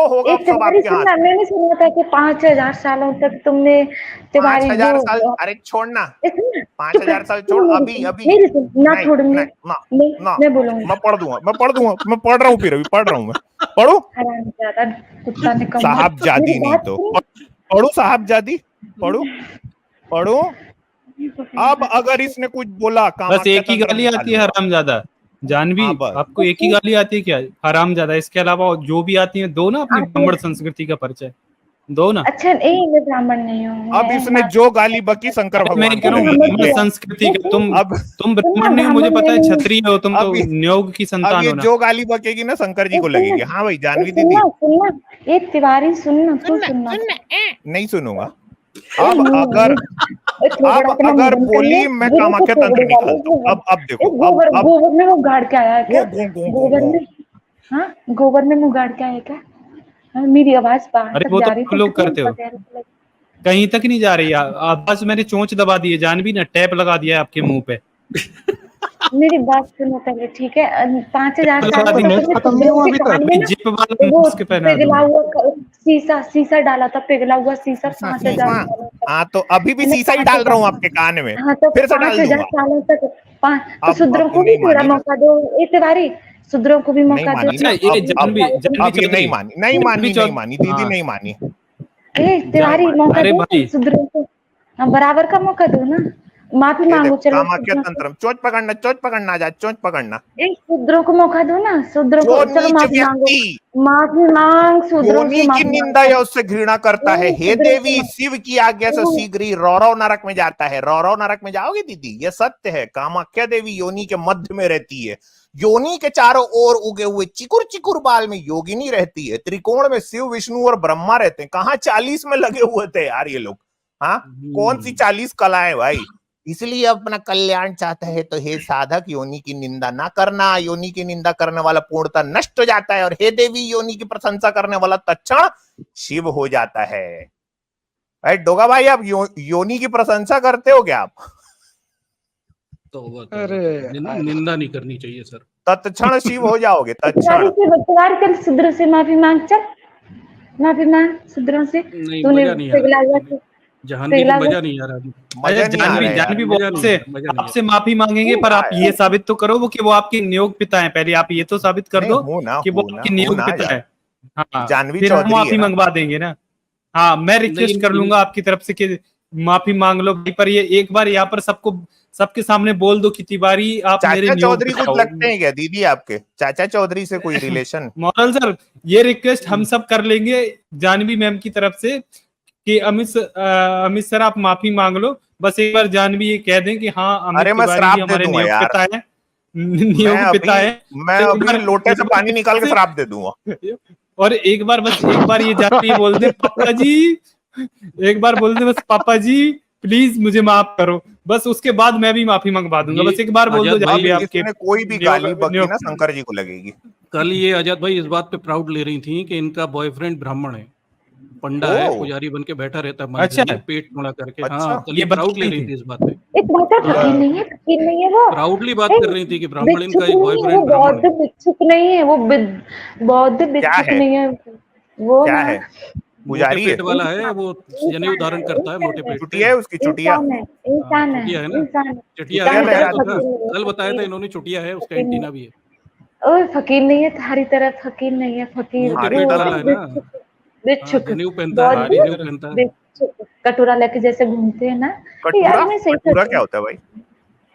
होगा सब आपके हाथ। मैंने सुना था कि 5000 सालों तक तुमने तिवारी 5000 साल, अरे छोड़ना 5000 साल छोड़, अभी ना छोड़ूंगी मैं बोलूंगी। मैं पढ़ दूंगा मैं पढ़ रहा हूँ, फिर अभी पढ़ रहा हूँ मैं। पढ़ू साहबजादी, नहीं तो पढ़ू साहबजादी, पढ़ू। अब अगर इसने कुछ बोला बस एक ही गाली आती है हरामजादा। जानवी आपको एक ही गाली आती है क्या हरामजादा? इसके अलावा जो भी आती है दो ना अपनी ब्राह्मण संस्कृति का परिचय दो ना। अच्छा नहीं मैं ब्राह्मण नहीं हूँ। अब इसने जो गाली बकी शंकर भगवान को संस्कृति का, तुम ब्राह्मण नहीं हो मुझे पता है, क्षत्रिय हो तुम, तो नियोग की संतान हो ना। जो गाली बकेगी ना शंकर जी को लगेगी। हाँ भाई जानवी दीदी सुनना, ये तिवारी सुनना नहीं सुनूंगा। अब अगर बोली मैं कामाख्या तंत्र निकालता हूँ। अब देखो गोबर में वो गाड़ के आया है क्या? गोबर में, हाँ गोबर में मुँह गाड़ के आया क्या? मेरी आवाज बाहर तक जा रही है? लोग करते हो कहीं तक नहीं जा रही है आवाज। मैंने चोंच दबा दी है जानवी ने, टैप लगा दिया है आपके मुंह पे। मेरी बात सुनो पहले ठीक है। 5000 साल शीशा डाला था, पिघला हुआ शीशा 5000। हाँ तो अभी भी शीशा ही डाल रहा हूँ आपके कान में। हाँ तो 5000 सालों तक तो शूद्रों को भी थोड़ा मौका दो। ए तिवारी शूद्रों को भी मौका दो। नहीं मानी दीदी, नहीं मानी। ए तिवारी मौका दो शूद्रों को, बराबर का मौका दो ना। माफी मांगो। चलो कामाख्या तंत्र चोट पकड़ना जा, चोट पकड़ना। एक शूद्रों को मौका दो ना, शूद्रों को। चलो माफी मांग। शूद्रों की निंदा या उससे घृणा करता है। हे देवी शिव की आज्ञा से शीघ्र ही रौरव नरक में जाता है। रौरव नरक में जाओगे दीदी, ये सत्य है। कामाख्या देवी योनि के मध्य में रहती है। योनि के चारों ओर उगे हुए चिकुर बाल में योगिनी रहती है। त्रिकोण में शिव विष्णु और ब्रह्मा रहते हैं। कहाँ 40 में लगे हुए थे यार ये लोग। हाँ कौन सी 40 कलाएं भाई? इसलिए अपना कल्याण चाहता है तो हे साधक योनि की निंदा ना करना, योनि की निंदा करने वाला पूर्णतः नष्ट हो जाता है, और हे देवी योनि की प्रशंसा करने वाला तत्क्षण शिव हो जाता है। भाई डोगा भाई, आप योनि की प्रशंसा करते हो क्या आप? अरे निंदा नहीं करनी चाहिए सर। तत्क्षण शिव हो जाओगे, तत्क्षण। कर शुद्र से माफी मांग, चल माफी मांग शुद्रों से। नहीं, तूने मजा नहीं आ रहा, जानवी की मजा नहीं आ रहा। मजा नहीं आ रहा है जानवी वो यार, आपसे माफी मांगेंगे, पर आप ये साबित तो करो वो कि वो आपके नियोग पिता हैं। पहले आप ये तो साबित कर दो कि वो आपके नियोग पिता है। हाँ, जानवी फिर हम चौधरी माफी है ना? मंगवा देंगे ना। हाँ, मैं रिक्वेस्ट कर लूंगा आपकी तरफ से कि माफी मांग लो भाई, पर ये एक बार यहाँ पर सबके सामने बोल दो कि तिवारी आप मेरे चाचा नियोग चौधरी पिता कुछ हो। लगते हैं क्या दीदी आपके? चाचा चौधरी से कोई रिलेशन? मॉरल सर, ये रिक्वेस्ट हम सब कर लेंगे जानवी मैम की तरफ से कि अमित सर आप माफी मांग लो। बस एक बार जानवी ये कह दें कि हाँ अमित अरे मैं तिवारी श्राप जी दे हमारे दूंगा नियोग यार, पिता है, नियोग पिता है। मैं तो एक अभी बार लोटे से पानी निकाल के श्राप दे दूंगा। और एक बार बस एक बार ये जानवी बोल दे पापा जी, एक बार बोल दे बस पापा जी प्लीज मुझे माफ करो, बस उसके बाद मैं भी माफी मंगवा दूंगा। बस एक बार बोल दो जानवी आपके इसमें कोई भी गाली बकी ना शंकर जी को लगेगी। कल ये आजाद भाई इस बात पे प्राउड ले रही थी कि इनका बॉयफ्रेंड ब्राह्मण है, पंडा है, पुजारी बन के बैठा रहता है मंदिर में पेट मुड़ा करके। हाँ, कल ये प्राउड ले रही थी इस बात पे। एक बात है, फकीर नहीं है, फकीर नहीं है वो, प्राउडली बात कर रही थी कि ब्राह्मण इनका भिक्षुक नहीं है, बॉयफ्रेंड वो ब्राह्मण बौद्ध भिक्षुक नहीं है, वो बौद्ध भिक्षुक है? नहीं है वो क्या ना है? मोटे पुजारी है? पेट वाला है वो, जनेऊ धारण करता है मोटे पेट चुटिया है उसकी, चुटिया। इंसान है, चुटिया है ना, इंसान चटिया चटिया है, लहरा तो था। फकीर कल बताया था इन्होंने, चुटिया है, उसका एंटीना भी है। ओए फकीर नहीं है, तुम्हारी तरह फकीर नहीं है, फकीर मोटे अरे पेट वो वाला है ना, भिक्षुक, जनेऊ पहनता है, बौद्ध जनेऊ पहनता है। भिक्षुक, कटोरा लेके जैसे घूमते हैं ना। कटोरा? मैं सही कटोरा करती क्या हूँ। होता है भाई?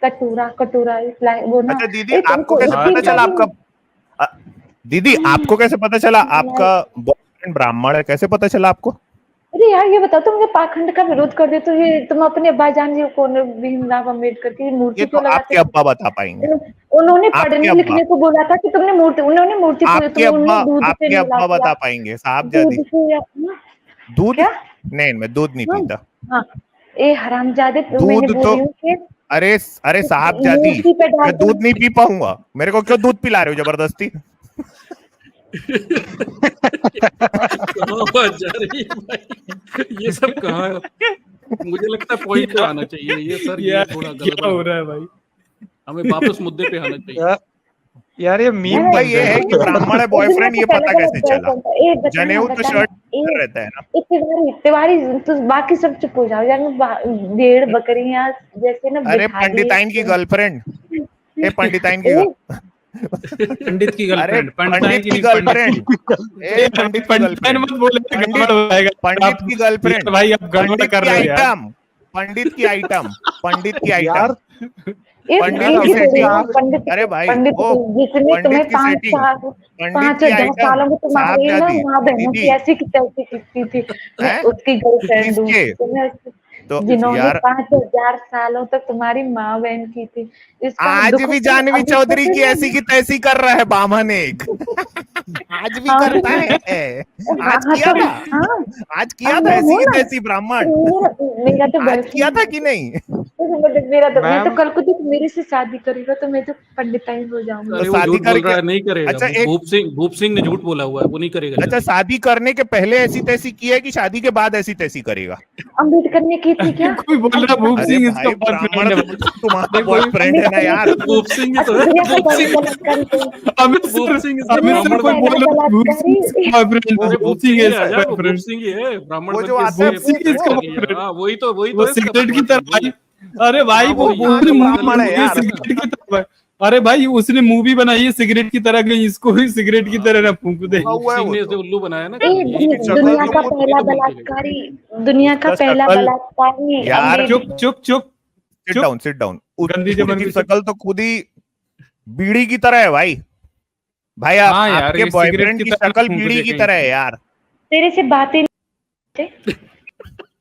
कटोरा वो ना। अच्छा दीदी, आपको कैसे पता चला आपका दीदी आपको कैसे पता चला आपका बॉयफ्रेंड ब्राह्मण है? कैसे पता चला आपको? अरे यार ये बताओ, तुम मुझे पाखंड का विरोध कर देते हो, ये तुम अपने भाईजान जी को भीमराव अम्बेडकर की मूर्ति ये तो क्यों लगाते आपके अब्बा बता पाएंगे। उन्होंने आपके पढ़ने अब्बा, लिखने को बोला था कि तुमने मूर्ति आपके अब्बा, आपके अब्बा बता पाएंगे साहब जादी। दूध? क्या? नहीं, मैं दूध नहीं पीता। हाँ, ए हरामजादे, मैंने दूध बोल तो रही हूँ कि अरे साहब जादी, मूर्ति पे मैं डालते दूध नहीं पी पाऊंगा। मेरे को क्यों दूध पिला रहे हो जबरदस्ती? ये सब कहाँ, मुझे लगता है पॉइंट पे आना चाहिए ये सर, ये थोड़ा गलत हो रहा है भाई। हमें वापस मुद्दे पे आना चाहिए। यार ये मीम भाई ये है कि ब्राह्मण है बॉयफ्रेंड, ये पता कैसे चला? जनेऊ तो शर्ट रहता है ना। तिवारी तो बाकी सब चुप हो जाओ यार, भेड़ बकरियां जैसे ना। अरे पंडिताइन की गर्लफ्रेंड, ये पंडिताइन की पंडित की गर्लफ्रेंड, पंडित की गर्लफ्रेंड, पंडित की गर्लफ्रेंड मत बोले, गड़बड़ हो जाएगा। पंडित की गर्लफ्रेंड भाई आप गड़बड़ कर रहे हो यार। पंडित की आइटम, पंडित की यार आइटम, पंडित की सेटिंग। अरे भाई वो जिसने तुम्हें 5-10 सालों में तुम्हारी ना माँ बहनों की ऐसी की तैसी की थी, उसकी गर्लफ्रेंड हूँ, तो जिन्होंने 5000 सालों तक तुम्हारी माँ बहन की थी। आज भी जानवी चौधरी की ऐसी की तैसी कर रहा है बामन एक। आज भी करता है। आज किया था, आज किया था ऐसी की तैसी ब्राह्मण। मेरा तो आज किया था कि नहीं? मैं तो कल को तो मेरे से शादी करेगा तो मैं तो पंडिताइन हो जाऊंगा। अरे वो झूठ बोल रहा है, नहीं करेगा। अच्छा, भूप सिंह ने झूठ बोला हुआ है, वो नहीं करेगा। अच्छा, शादी करने के पहले ऐसी तैसी की है कि शादी के बाद ऐसी तैसी करेगा? अम्बेडकर ने की थी क्या? कोई बोल रहा भूप सिंह इसका ब्राह्मण तुम्हारा बॉयफ्रेंड है ना यार। भूप सिंह तो अमित सर कोई बोल रहा भूप सिंह है ब्राह्मण। वो जो आता है वही तो सिगरेट की तरह। अरे भाई वो ब्राह्मण है यार। सिगरेट की तरह। अरे भाई उसने मूवी बनाई है सिगरेट की तरह, कहीं इसको ही सिगरेट की तरह ना फूंक दे। उल्लू बनाया ना। दुनिया का पहला बलात्कारी, दुनिया का पहला बलात्कारी यार। चुप सिट डाउन। उसकी शक्ल तो खुद ही बीड़ी की तरह है भाई। भाई आपके बॉयफ्रेंड की शक्ल बीड़ी की तरह है यार। तेरे से बातें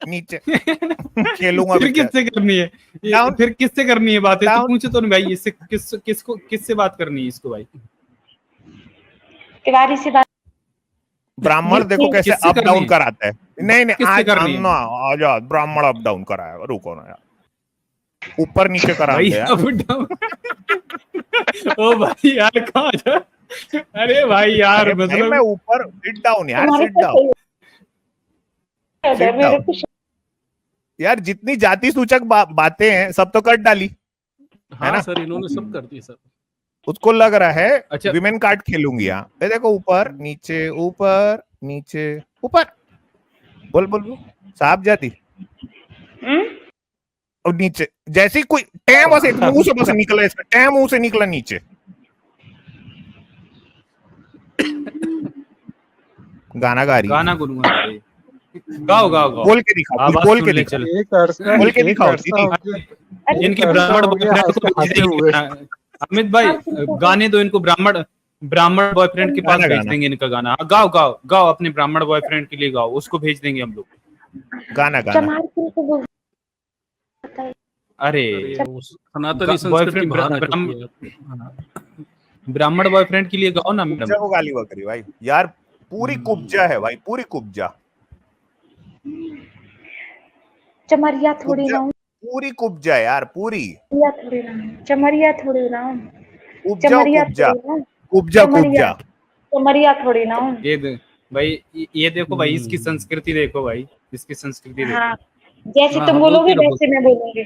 नीचे खेलूंगा। फिर किससे करनी है? फिर किससे करनी है बातें? तो पूछे तो नहीं भाई, इससे किससे बात करनी है इसको भाई? तिवारी से बात। ब्राह्मण देखो कैसे अप डाउन कराता है। नहीं आज आजा, ब्राह्मण अप डाउन कराया, रुको ना यार। ऊपर नीचे करा भाई दे यार। Up down. ओ भाई यार कहाँ जा, अरे भाई यार अरे भाई मतलब मैं ऊपर, सिट डाउन यार, तुम्हारे सिट पास डाउन, है, सिट मेरे डाउन को यार। जितनी जाति सूचक बातें हैं सब तो कट डाली है हाँ ना। सर, इन्होंने सब कर दी सर। उसको लग रहा है अच्छा विमेन कार्ड खेलूंगी यहाँ। ये देखो ऊपर नीचे ऊपर नीचे ऊपर, बोल बोल बोल, साफ जाती और नीचे, जैसी कोई टैम बस एक मुंह से बस निकला, इसका टैम मुंह से निकला नीचे। गाना गा रही है। गाना गुनगुना रही है। गाओ गाओ गाओ, बोल के दिखाओ, आवाज बोल सुन के ले दिखाओ, चलो। एक अरसा बोल के एक दिखाओ अरसा दीदी। हो गया, इनके एक ब्राह्मण अरसा हो गया बॉयफ्रेंड को हंसते भेज हंसते देंगे हुए। अमित भाई, गाने दो इनको, ब्राह्मण ब्राह्मण बॉयफ्रेंड के पास गाना भेज गाना देंगे इनका गाना। हाँ, गाओ गाओ गाओ, अपने ब्राह्मण बॉयफ्रेंड के लिए गाओ, उसको भेज देंगे हम लोग। गाना गाना। चमार को बोल अरे अरे वो सनातनी संस्कृति बॉयफ्रेंड बाहर आ चुकी है। हाँ। ब्राह्मण बॉयफ्रेंड के लिए गाओ ना मैडम। कुब्जा को गाली बकरी भाई यार, पूरी कुब्जा है भाई, पूरी कुब्जा, चमरिया थोड़ी कुब्जा, ना हूँ, पूरी कुब्जा यार, पूरी चमरिया थोड़ी ना हूँ, चमरिया थोड़ी ना हूँ, कुब्जा चमरिया कुब्जा थोड़ी ना हूँ, कुब्जा चमरिया कुब्जा। चमरिया थोड़ी ना हूँ। भाई ये देखो भाई, इसकी संस्कृति देखो भाई, इसकी संस्कृति देखो। हाँ, जैसे हाँ, तुम हाँ, बोलोगे बोलती रहो। वैसे मैं बोलूंगी,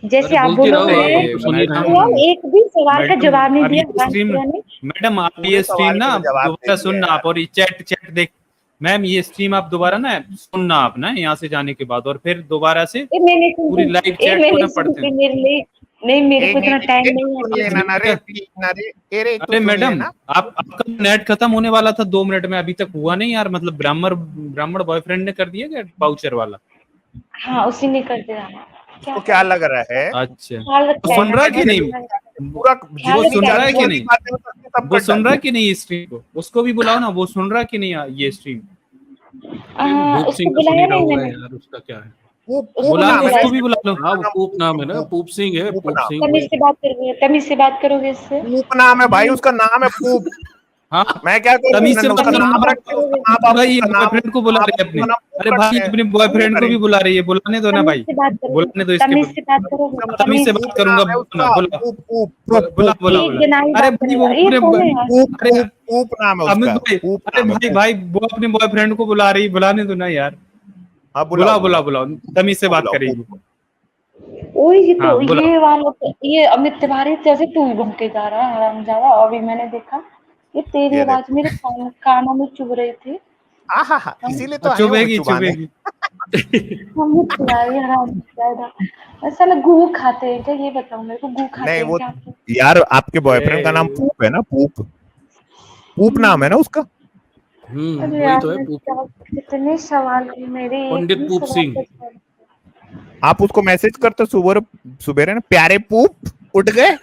जैसे अरे आप बोलती रहो, बोलोगे। आप तो सुन ही रहे यार हैं। एक भी सवाल का मैडम, जवाब नहीं अब दिया ये स्ट्रीम, ने। मैडम आप पूरे ये स्ट्रीम सवाल ना का जवाब दे दोबारा दिया सुनना यार। आप, और ये चैट देख मैम, ये स्ट्रीम आप दोबारा ना सुनना आप ना, यहाँ से जाने के बाद, और फिर दोबारा से मैंने पूरी लाइव चैट को ना पढ़ते हैं। मेरे लिए नहीं, मेरे को इतना टाइम नहीं है। अरे मैडम, आपका नेट खत्म होने वाला था 2 मिनट में, अभी तक हुआ नहीं यार। मतलब ब्राह्मण बॉयफ्रेंड ने कर दिया क्या वाउचर वाला? हाँ, उसी ने कर दिया। तो क्या लग रहा है? अच्छा, तो सुन रहा है कि नहीं? पूरा वो सुन रहा है कि नहीं? सब वो सुन रहा है कि नहीं स्ट्रीम को? उसको भी बुलाओ ना, वो सुन रहा है कि नहीं ये स्ट्रीम? भूप सिंह का सुन ही रहा होगा यार, उसका क्या है। बुला लो, उसको भी बुला लो। हाँ, वो पूप नाम है ना, पूप सिंह है, पूप सिंह। तमीज से बात करोगे, तमीज से बात करोगे इससे। पूप नाम है भाई, उसका नाम है पूप। हाँ, मैं क्या करूं? तमीज से बात उसका करो नाम ना रख के उसका माँ बाप भाई, उसका नाम, बॉयफ्रेंड को बुला रहे हैं अपने। अरे भाई, रखते हैं। अपने बॉयफ्रेंड को भी बुला रही है, बुलाने दो ना भाई, बुलाने दो इसके। तमीज से बात करोगे, तमीज से बात करूंगा, बुला बुला बुला। अरे भाई वो पूप नाम है अमित उसका। भाई, अरे भाई वो अपने बॉयफ्रेंड को बुला रही, बुलाने दो ना यार। बुलाओ, तमीज से बात करेगी। ओए ये तो ये वाला, ये अमित तिवारी जैसे तू ही घूम के जा रहा है हरामजादा। अभी मैंने देखा ये तेरी आवाज मेरे कानों में चुभ रही थी। आहा, इसीलिए तो चुभेगी। अमित तिवारी हरामजादा, साला गू खाते हैं क्या? ये बताओ मेरे को, गू खाते हैं क्या? यार आपके बॉयफ्रेंड का नाम पूप है ना? पूप नाम है ना उसका? वही तो है पूप। कितने सवाल मेरे, पंडित पूप सिंह। आप उसको मैसेज करते सुबह ना, प्यारे पूप उठ गए।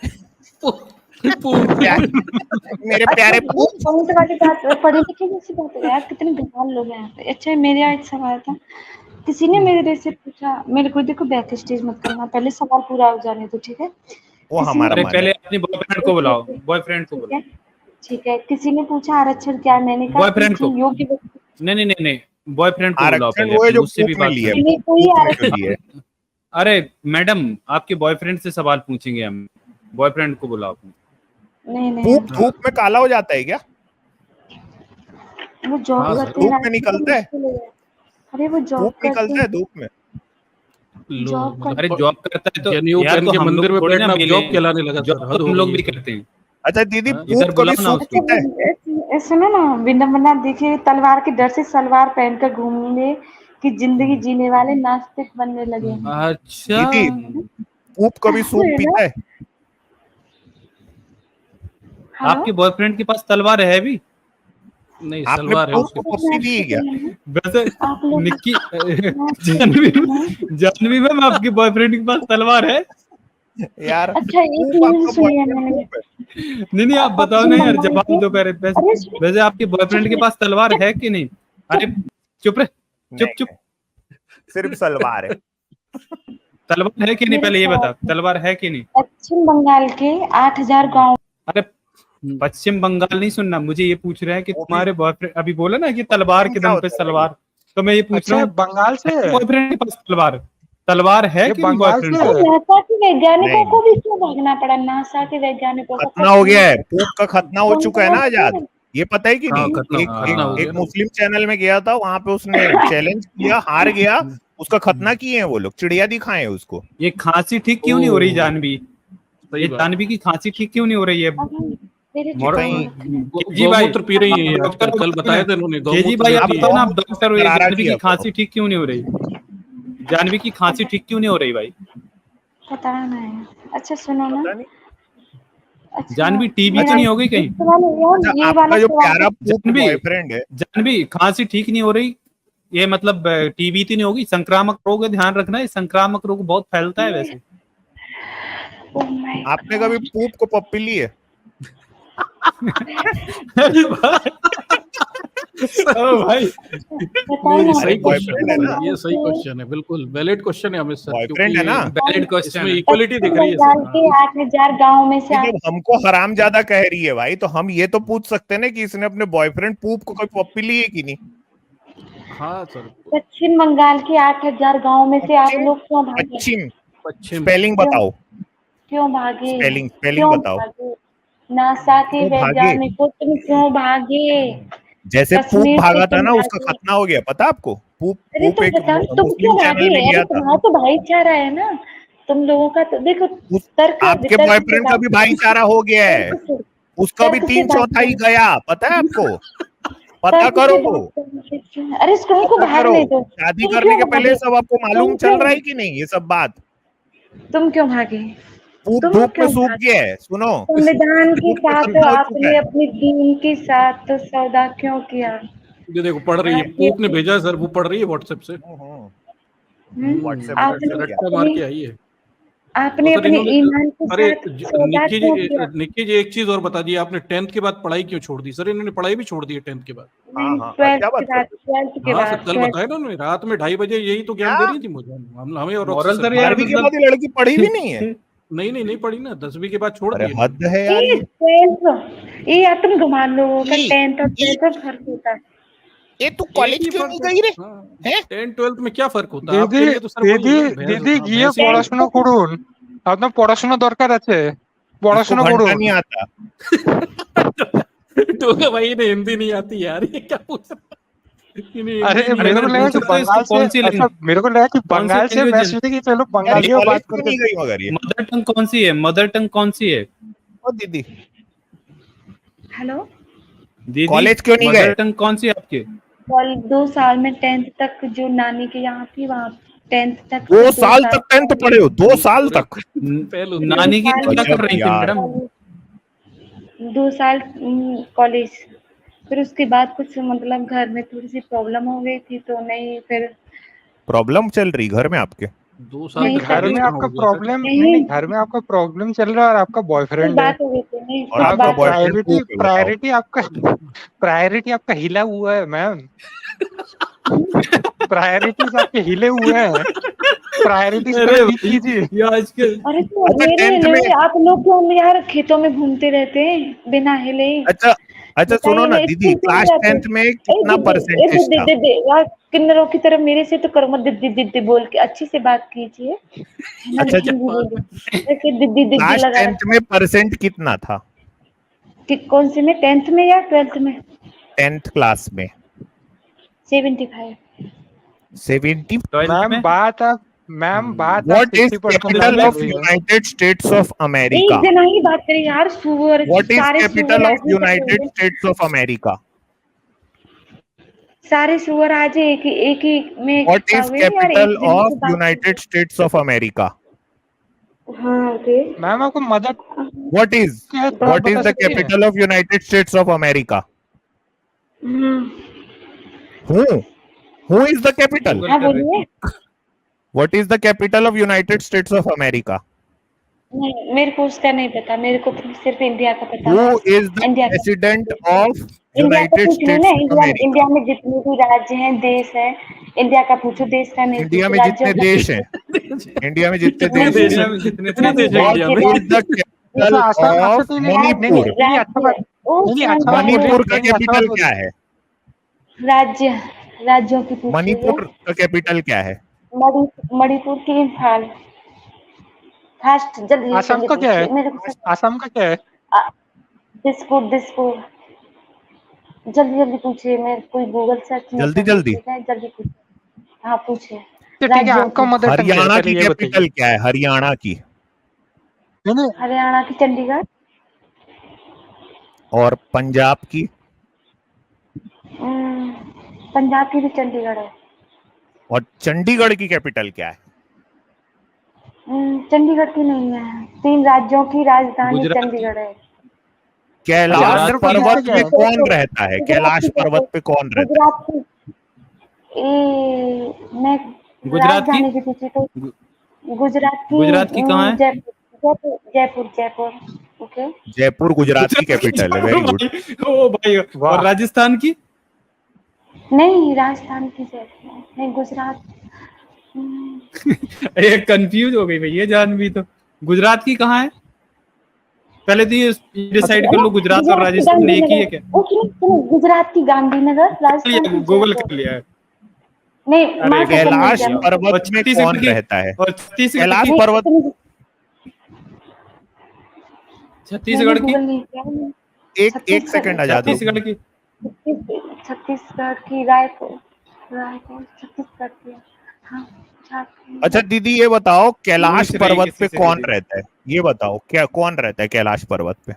मेरे प्यारे पूप। पॉइंट वाली बात, पढ़े लिखे जैसी बात है यार, कितने बेकार लोग हैं यहाँ पे। अच्छा, मेरे यहाँ एक सवाल था, किसी ने मेरे से पूछा, मेरे को देखो बैक स्टेज मत करना, पहले सवाल पूरा हो जाने दो, ठीक है? वो हमारा पहले अपने बॉयफ्रेंड को बुलाओ, बॉयफ्रेंड को बुलाओ, ठीक है? किसी ने पूछा आरक्षण क्या, मैंने कहा बॉयफ्रेंड को। योग्य। नहीं, बॉयफ्रेंड को बुलाओ पहले, वो जो उससे भी बात करें। अरे मैडम, आपके बॉयफ्रेंड से सवाल पूछेंगे हम, बॉयफ्रेंड को बुलाओ। नहीं, पूप धूप में काला हो जाता है क्या? वो जॉब करते हैं, धूप में निकलता है। अरे वो जॉब निकलता है धूप में। अरे जॉब करता है तो जनेऊ पहन के मंदिर में बैठना जॉब कहलाने लगा। हम लोग भी करते हैं। अच्छा दीदी, पूप कभी सूप पीता है? सुनो ना, विडम्बना देखिए, तलवार के डर से सलवार पहनकर घूमने की जिंदगी जीने वाले नास्तिक बनने लगे हैं। अच्छा दीदी, पूप कभी सूप पीता है? आपके बॉयफ्रेंड के पास तलवार है भी? नहीं, सलवार है उसके पास। क्या वैसे निक्की जानवी मैम, आपके बॉयफ्रेंड के पास तलवार है यार? अच्छा, एक न्यूज़ सुनी है मैंने। नहीं, आप बताओ ना यार, जवाब दो पहले। वैसे आपके बॉयफ्रेंड के पास तलवार है कि नहीं? अरे चुप रहे, चुप। सिर्फ सलवार है। तलवार है कि नहीं, पहले ये बता, तलवार है कि नहीं? पश्चिम बंगाल के 8000 गांव। अरे पश्चिम बंगाल नहीं सुनना, मुझे ये पूछ रहे हैं कि तुम्हारे बॉयफ्रेंड, अभी बोला ना कि तलवार के दम पे सलवार, तो मैं ये पूछ रहा हूँ बंगाल से बॉयफ्रेंड के पास तलवार तलवार है ये कि बंगाल बॉयफ्रेंड से है? है। नासा के वैज्ञानिकों नहीं। को भी क्यों भागना पड़ा? नासा के वैज्ञानिकों को खतना हो गया है, पूप का खतना हो चुका है ना बंगाल आजाद, से। ये पता है कि हाँ, नहीं? खतना एक खतना हो एक, गया एक ना। मुस्लिम चैनल में गया था, वहां पे उसने चैलेंज किया, हार गया, उसका खतना किए हैं वो लोग, चिड़िया दिखाए हैं उसको। ये खांसी ठीक क्यों नहीं हो रही ओह, जानवी? सही ये बात। जानवी की खांसी ठीक क्यों नहीं हो रही है? मेरे मोर- कहीं केजी भाई, गौमूत्र पी रही है ये डॉक्टर आजकल, कल बताया था इन्होंने, केजी गौमूत्र भाई आप लेती तो है। ना आप डॉक्टर हो, ये करारा जानवी की किया खांसी ठीक क्यों नहीं हो रही? जानवी की खांसी ठीक क्यों नहीं हो रही भाई? पता नहीं। अच्छा सुनो ना, पता नहीं। अच्छा जानवी टीबी मेरा तो नहीं हो गई कहीं? इस वाले अच्छा, ये आपका वाला जो सवाल प्यारा पूप जानवी बॉयफ्रेंड है, जानवी खांसी ठीक नहीं हो रही, ये मतलब टीबी तो नहीं होगी? संक्रामक रोग है, ध्यान रखना, ये संक्रामक रोग बहुत फैलता है वैसे। ओह माय आपने कभी पूप को पप्पी ली है? अरे भाई ओ भाई बताओ नहीं, ना। सही बॉयफ्रेंड है क्वेश्चन ना? है, ये सही क्वेश्चन है, बिल्कुल वैलिड क्वेश्चन है अमित सर, बॉयफ्रेंड है ना? वैलिड क्वेश्चन इसमें है। इक्वलिटी दिख रही है बंगाल सर। के 8,000 गांव में से जब हमको हराम ज्यादा कह रही है भाई, तो हम ये तो पूछ सकते हैं ना कि इसने अपने बॉयफ्रेंड पूप को कोई पप्पी ली है कि नहीं? हाँ सर, पश्चिम बंगाल के 8,000 गांव में से आप पश्चिम लोग क्यों भागे? पश्चिम पश्चिम स्पेलिंग बताओ, क्यों भागे? स्पेलिंग क्यों बताओ। भागे? नासा के क्यों भागे? वैज्ञानिकों तुम क्यों भागे? जैसे पूप कश्मीर से भागा था तुम ना, उसका भागे। खतना हो गया, पता आपको? पूप अरे पूप तुम एक बताओ तुम मुस्लिम क्यों भागे? चैनल में अरे गया था। तुम्हारा तो भाईचारा है ना, तुम लोगों का तो देखो तर्क आपके वितर्क से बॉयफ्रेंड का भी भाईचारा हो गया है, तर्क से उसका भी तर्क से 3/4 बात गया, पता है आपको? पता तर्क से करो, बात करने से- अरे इसको उनको पता बाहर करो। नहीं दो। शादी तुम करने क्यों के पहले भागे? सब आपको मालूम तुम चल क्यों रहा है कि नहीं ये सब बात? तुम क्यों भागे? पूप तुम धूप में क्यों सूख भागे? गया है, सुनो, संविधान के धूप में साथ खतना हो चुका आपने है। अपनी दीन के साथ तो सौदा क्यों किया? ये देखो पढ़ रही है, पूप ने भेजा है सर, वो पढ़ रही है व्हाट्सएप से। व्हाट्सएप आपने पर क्या? रट्टा मार के आई है। आपने तो सर अपने इन्होंने, ईमान के अरे साथ सौदा क्यों किया? निक्की जी एक चीज और बता दी, आपने 10th के बाद पढ़ाई क्यों छोड़ दी? सर इन्होंने पढ़ाई भी छोड़ दी है 10th के बाद। हाँ, हाँ, 12th क्या के बात बाद, करते 12th के हाँ सर, बाद, कल 12th बताया ना उन्होंने, रात में 2:30 बजे यही तो ज्ञान क्या? दे रही थी मुझे, हमें और मोरल रॉक्सी सर सर। यार 12वीं के मतलब बाद ये लड़की पढ़ी भी नहीं है? नहीं नहीं पढ़ी ना, 10वीं के बाद छोड़ अरे दी हद है यार ये ये। 12th ये तुम घुमा लोगों का ई- 10th और ई- 12th में फर्क होता है। ये तू एक कॉलेज ही क्यों फर्क नहीं है। गई रे? हाँ, हैं? 10 12th में क्या फर्क होता है आपके দিদি लिए? तो सर वही है দিদি ना, দিদি গিয়ে भैंस ही পড়াশোনা করুন, আপনার পড়াশোনা দরকার আছে, इसको পড়াশোনা घंटा করুন। नहीं आता। तो भाई ने हिंदी नहीं आती यार, ये क्या पूछ रहा है? इन्हें अरे हिंदी नहीं मेरे को सर लगा पूछ कि सकते हो इसको बंगाल से, कौन सी अच्छा लैंग्वेज, मेरे को लगा कि कौन सी बंगाल से, मैं लैंग्वेज? सोची कि चलो यार ये बंगालियों कॉलेज बात क्यों करके। नहीं गई मगर ये? मदर टंग कौन सी है? मदर टंग कौन सी है? ओ दीदी, हेलो, दीदी कॉलेज क्यों नहीं मदर गए? टंग कौन सी है आपके? कल 2 साल में 10th तक जो नानी के यहाँ थी वहाँ 10th तक 2 साल तक 10th पढ़े हो? 2 साल तक? पहलू नानी की क्या गजब कर रही थी यार। मैडम? 2 साल कॉलेज, फिर उसके बाद कुछ मतलब घर में थोड़ी सी प्रॉब्लम हो गई थी तो नहीं, फिर प्रॉब्लम चल रही घर में आपके? 2 साल नहीं तक घर सर, में कहाँ आपका हो गया सर? प्रॉब्लम नहीं, नहीं घर में आपका प्रॉब्लम चल रहा है और आपका कुछ बॉयफ्रेंड है, बात हो गई थी, नहीं और कुछ आपका बात बॉयफ्रेंड प्रायोरिटी पूप है, बताओ। प्रायोरिटी आपका हिला हुआ है मैम, प्रायोरिटीज आपके हिले हुए हैं, प्रायोरिटीज अरे ठीक भाई, कीजिए। ये आजकल अरे तो अच्छा मेरे 10th में, आप लोग क्यों यार खेतों में घूमते रहते हैं बिना हिले? अच्छा अच्छा सुनो ना बताइए दीदी, स्कूल क्यों क्लास नहीं जाते? 10th में कितना परसेंटेज था? दे यार, किन्नरों की तरह मेरे से तो करो मत, दीदी दीदी बोल के अच्छी से बात कीजिए, है ना? अच्छा, हिंदी बोलिए, ऐसे दीदी दीदी क्लास लगा 10th में परसेंट कितना था? कि कौन से में, 10th में या 12th में? 10th क्लास में 75। 70। 12th मैम में बात आप what is 60% capital of United states of America? एक जना ही बात करी यार, सुअर व्हाट इज सारे कैपिटल सुअर ऑफ आज ही यूनाइटेड करेंगे। States of America? सारे सुअर आज एक ही में व्हाट इकट्ठा इज हुए यार, एक कैपिटल दिन ऑफ की बात यूनाइटेड स्टेट्स ऑफ अमेरिका? कीजिए। हाँ ओके, मैम आपको मदद व्हाट इज बता द सकती हैं? Capital of United states of America? Who is the capital? हाँ बोलिए। What is the capital of United states of America? नहीं मेरे को उसका नहीं पता, मेरे को सिर्फ इंडिया का पता हु है। इज द इंडिया का, प्रेसिडेंट ऑफ इंडिया का यूनाइटेड पूछ लो स्टेट्स ना, ऑफ अमेरिका? इंडिया में जितने भी राज्य हैं, देश है, इंडिया का पूछो, देश का नहीं इंडिया पूछो, में राज्यों जितने का देश हैं, इंडिया में जितने कितने देश देश हैं, हैं? में जितने कितने देश हैं इंडिया में? व्हाट इज द कैपिटल आसान ऑफ आसान नहीं, मणिपुर? नहीं, अच्छा बात, नहीं, अच्छा बात बोलिए, मणिपुर का नहीं, अच्छा कैपिटल बात क्या है? राज्यों की पूछ मणिपुर का कैपिटल क्या है? मणिपुर की इम्फाल। फास्ट जल्दी आसाम जल्दी का क्या है? पूछिए मेरे को। आसाम का क्या है? दिसपुर। जल्दी जल्दी पूछिए, मैं कोई गूगल सर्च नहीं जल्दी कर रही, जल्दी। ठीक है? जल्दी पूछिए। हाँ पूछिए। तो ठीक है, राज्यों आपका की। मदर टंग है, हरियाणा पहले की ये बताइए। कैपिटल क्या है? हरियाणा की। नहीं नहीं, हरियाणा की चंडीगढ़। और पंजाब की? पंजाब की भी चंडीगढ़ है। और चंडीगढ़ की कैपिटल क्या है? चंडीगढ़ की नहीं है। 3 राज्यों की राजधानी गुजरात की। चंडीगढ़ है। अच्छा, कैलाश आंध्र प्रदेश पर्वत का क्या पे है? कौन रहता है? गुजरात कैलाश की पर्वत पे कौन रहता है? गुजरात की मैं गुजरात की। राजधानी की पूछी तो गुजरात गुजरात की कहाँ है? जयपुर। ओके। जयपुर गुजरात की गुजरात की कैपिटल है। छोड़ो वेरी गुड। भाई, ओ भाई। वाह। और राजस्थान की? नहीं, राजस्थान की जयपुर नहीं, गुजरात। ये कंफ्यूज हो गई भैया जानवी तो। गुजरात की कहाँ है? पहले तो ये डिसाइड कर लो, गुजरात और गुजरात की राजस्थान एक ही है क्या? गांधीनगर। सुनो, गुजरात की गांधीनगर, राजस्थान की गूगल जयपुर। कर लिया है। नहीं, अरे माँ कसम नहीं कैलाश किया। और पर्वत में छत्तीसगढ़ कौन की। रहता है? और छत्तीसगढ़ कैलाश की। पर्वत। मैंने छत्तीसगढ़ की। गूगल नहीं किया। एक सेकंड आजाद दो। छत्तीसगढ़ की। छत्तीसगढ़ की रायपुर छत्तीसगढ़ की। हाँ, झारखंड। अच्छा दीदी ये बताओ, कैलाश पूछ रही पर्वत किसी पे से कौन दीदी। रहता है? ये बताओ, क्या कौन रहता है कैलाश पर्वत पे?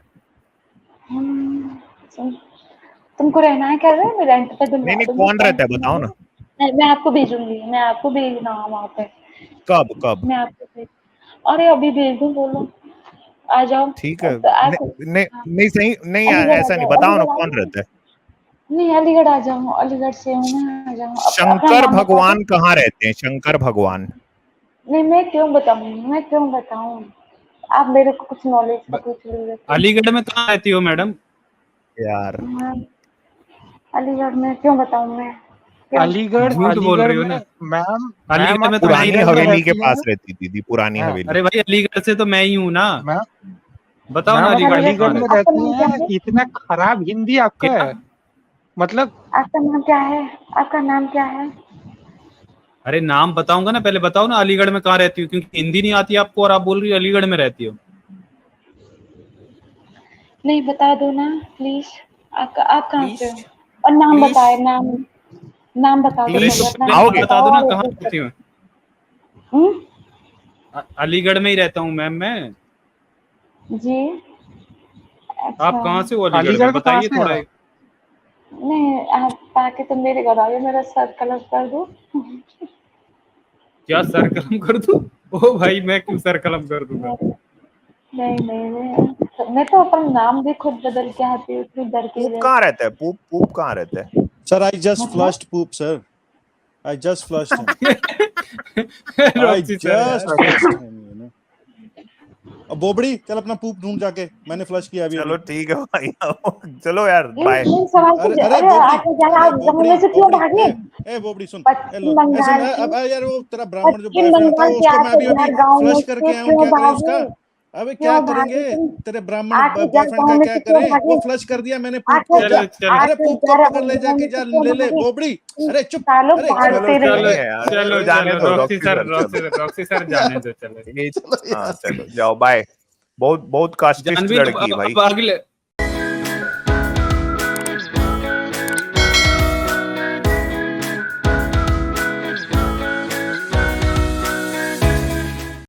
तुमको रहना है क्या? मैं रेंट पे नहीं दिलवा नहीं, दूंगा, कौन रहता है टेंशन ना बताओ लो। ना। मैं आपको भेजूंगी, मैं आपको भेजना वहाँ पे। कब कब? मैं आपको भेज अरे अभी भेज दूँ, बोलो। आ जाओ। ठीक है। तो नहीं नहीं सही नहीं यार, अलीगढ़ आ ऐसा नहीं, जाओ, बताओ ना अलीगढ़ आ कौन जाओ। रहता है। नहीं, अलीगढ़ आ जाओ, अलीगढ़ से हूँ मैं, आ जाओ। अपना शंकर नाम बता दो। भगवान कहाँ रहते हैं? शंकर भगवान। नहीं, मैं क्यों बताऊँ? आप मेरे को कुछ नॉलेज का पूछ लीजिए। अलीगढ़ में कहाँ रहती हो मैडम? यार अलीगढ़ में क्यों बताऊँ मैं? क्यों? अलीगढ़ झूठ बोल अलीगढ़ रही हो में ना। मैम मैम अलीगढ़ आप में तो मैं ही पुरानी रहता अलीगढ़ में हूँ। हवेली के रहती पास हैं? रहती दीदी, पुरानी हाँ, हवेली। अरे भाई अलीगढ़ से तो मैं ही हूँ ना। मैम बताओ ना मैम आप अलीगढ़ में अलीगढ़ कहाँ में रहती आपका रहती नाम क्या हैं? है? इतना खराब हिंदी आपका क्या? है, मतलब। आपका नाम क्या है? आपका नाम क्या है? अरे नाम बताऊंगा ना, पहले बताओ ना अलीगढ़ में कहाँ रहती हो, क्योंकि हिंदी नहीं आती आपको और आप बोल रही हो अलीगढ़ में रहती हो। नहीं, बता दो ना प्लीज। आप कहाँ प्लीज से हो? और नाम प्लीज बताए, नाम बता दो अरे प्लीज तो पहले, अपना पहले नाम नाम आओगे? बता बताओ दो ना और कहाँ वो रहती हो। हम्म। अलीगढ़ में ही रहता हूँ मैम मैं। जी। आप अच्छा। कहाँ से हो अलीगढ़ में, अलीगढ़ में कहाँ बताइए से हैं थोड़ा। आप? नहीं, आप आके तो मेरे घर आइए, मेरा सर कलर कर दो। क्या सर कलम कर दूं? ओ भाई मैं क्यों सर कलम कर दूंगा? नहीं, मैं तो अपना नाम भी खुद बदल के आती हूँ, इतनी डर की पूप वजह कहाँ रहता है? पूप कहाँ रहता है? Sir, I just मतलब flushed poop, sir. I just flushed him. I Roxy sir just यार। flushed him, you know. अब बोबड़ी चल अपना पूप ढूंढ जाके, मैंने फ्लश किया अभी चलो अभी। ठीक है भाई। चलो यार, बाय। इन सवाल अरे से अरे अरे बोबड़ी, आके जरा अरे आप बोबड़ी जमुने से क्यों बोबड़ी, भागे? ए बोबड़ी सुन, ए पश्चिम लो, ए सुन, बंगाल अब की यार वो तेरा ब्राह्मण जो पश्चिम बॉयफ्रेंड था बंगाल के उसको मैं आके अभी अभी जहर गाँव में फ्लश से करके आया हूँ, क्यों क्या करें भागे? उसका? अबे क्या क्यों भागे करेंगे? तुम? तेरे ब्राह्मण आके जहर बॉयफ्रेंड गाँव का में क्या से क्यों करें? भागे? वो फ्लश कर दिया मैंने पूप को, आके जा। चलो अरे आके पूप को जहर पकड़ ले गाँव जाके, में जा से क्यों ले ले भागे? बोबड़ी। तुम अरे चुप, सालों अरे चलो भागते चलो रहे। यार, चलो जाने चलो दो रॉक्सी रॉक्सी सर, सर, चलो। रॉक्सी सर जाने दो चलो। ये चलो हाँ यार। चलो जाओ, बाय। बहुत बहुत कास्टिस्ट जानवी लड़की है भाई। अब अगले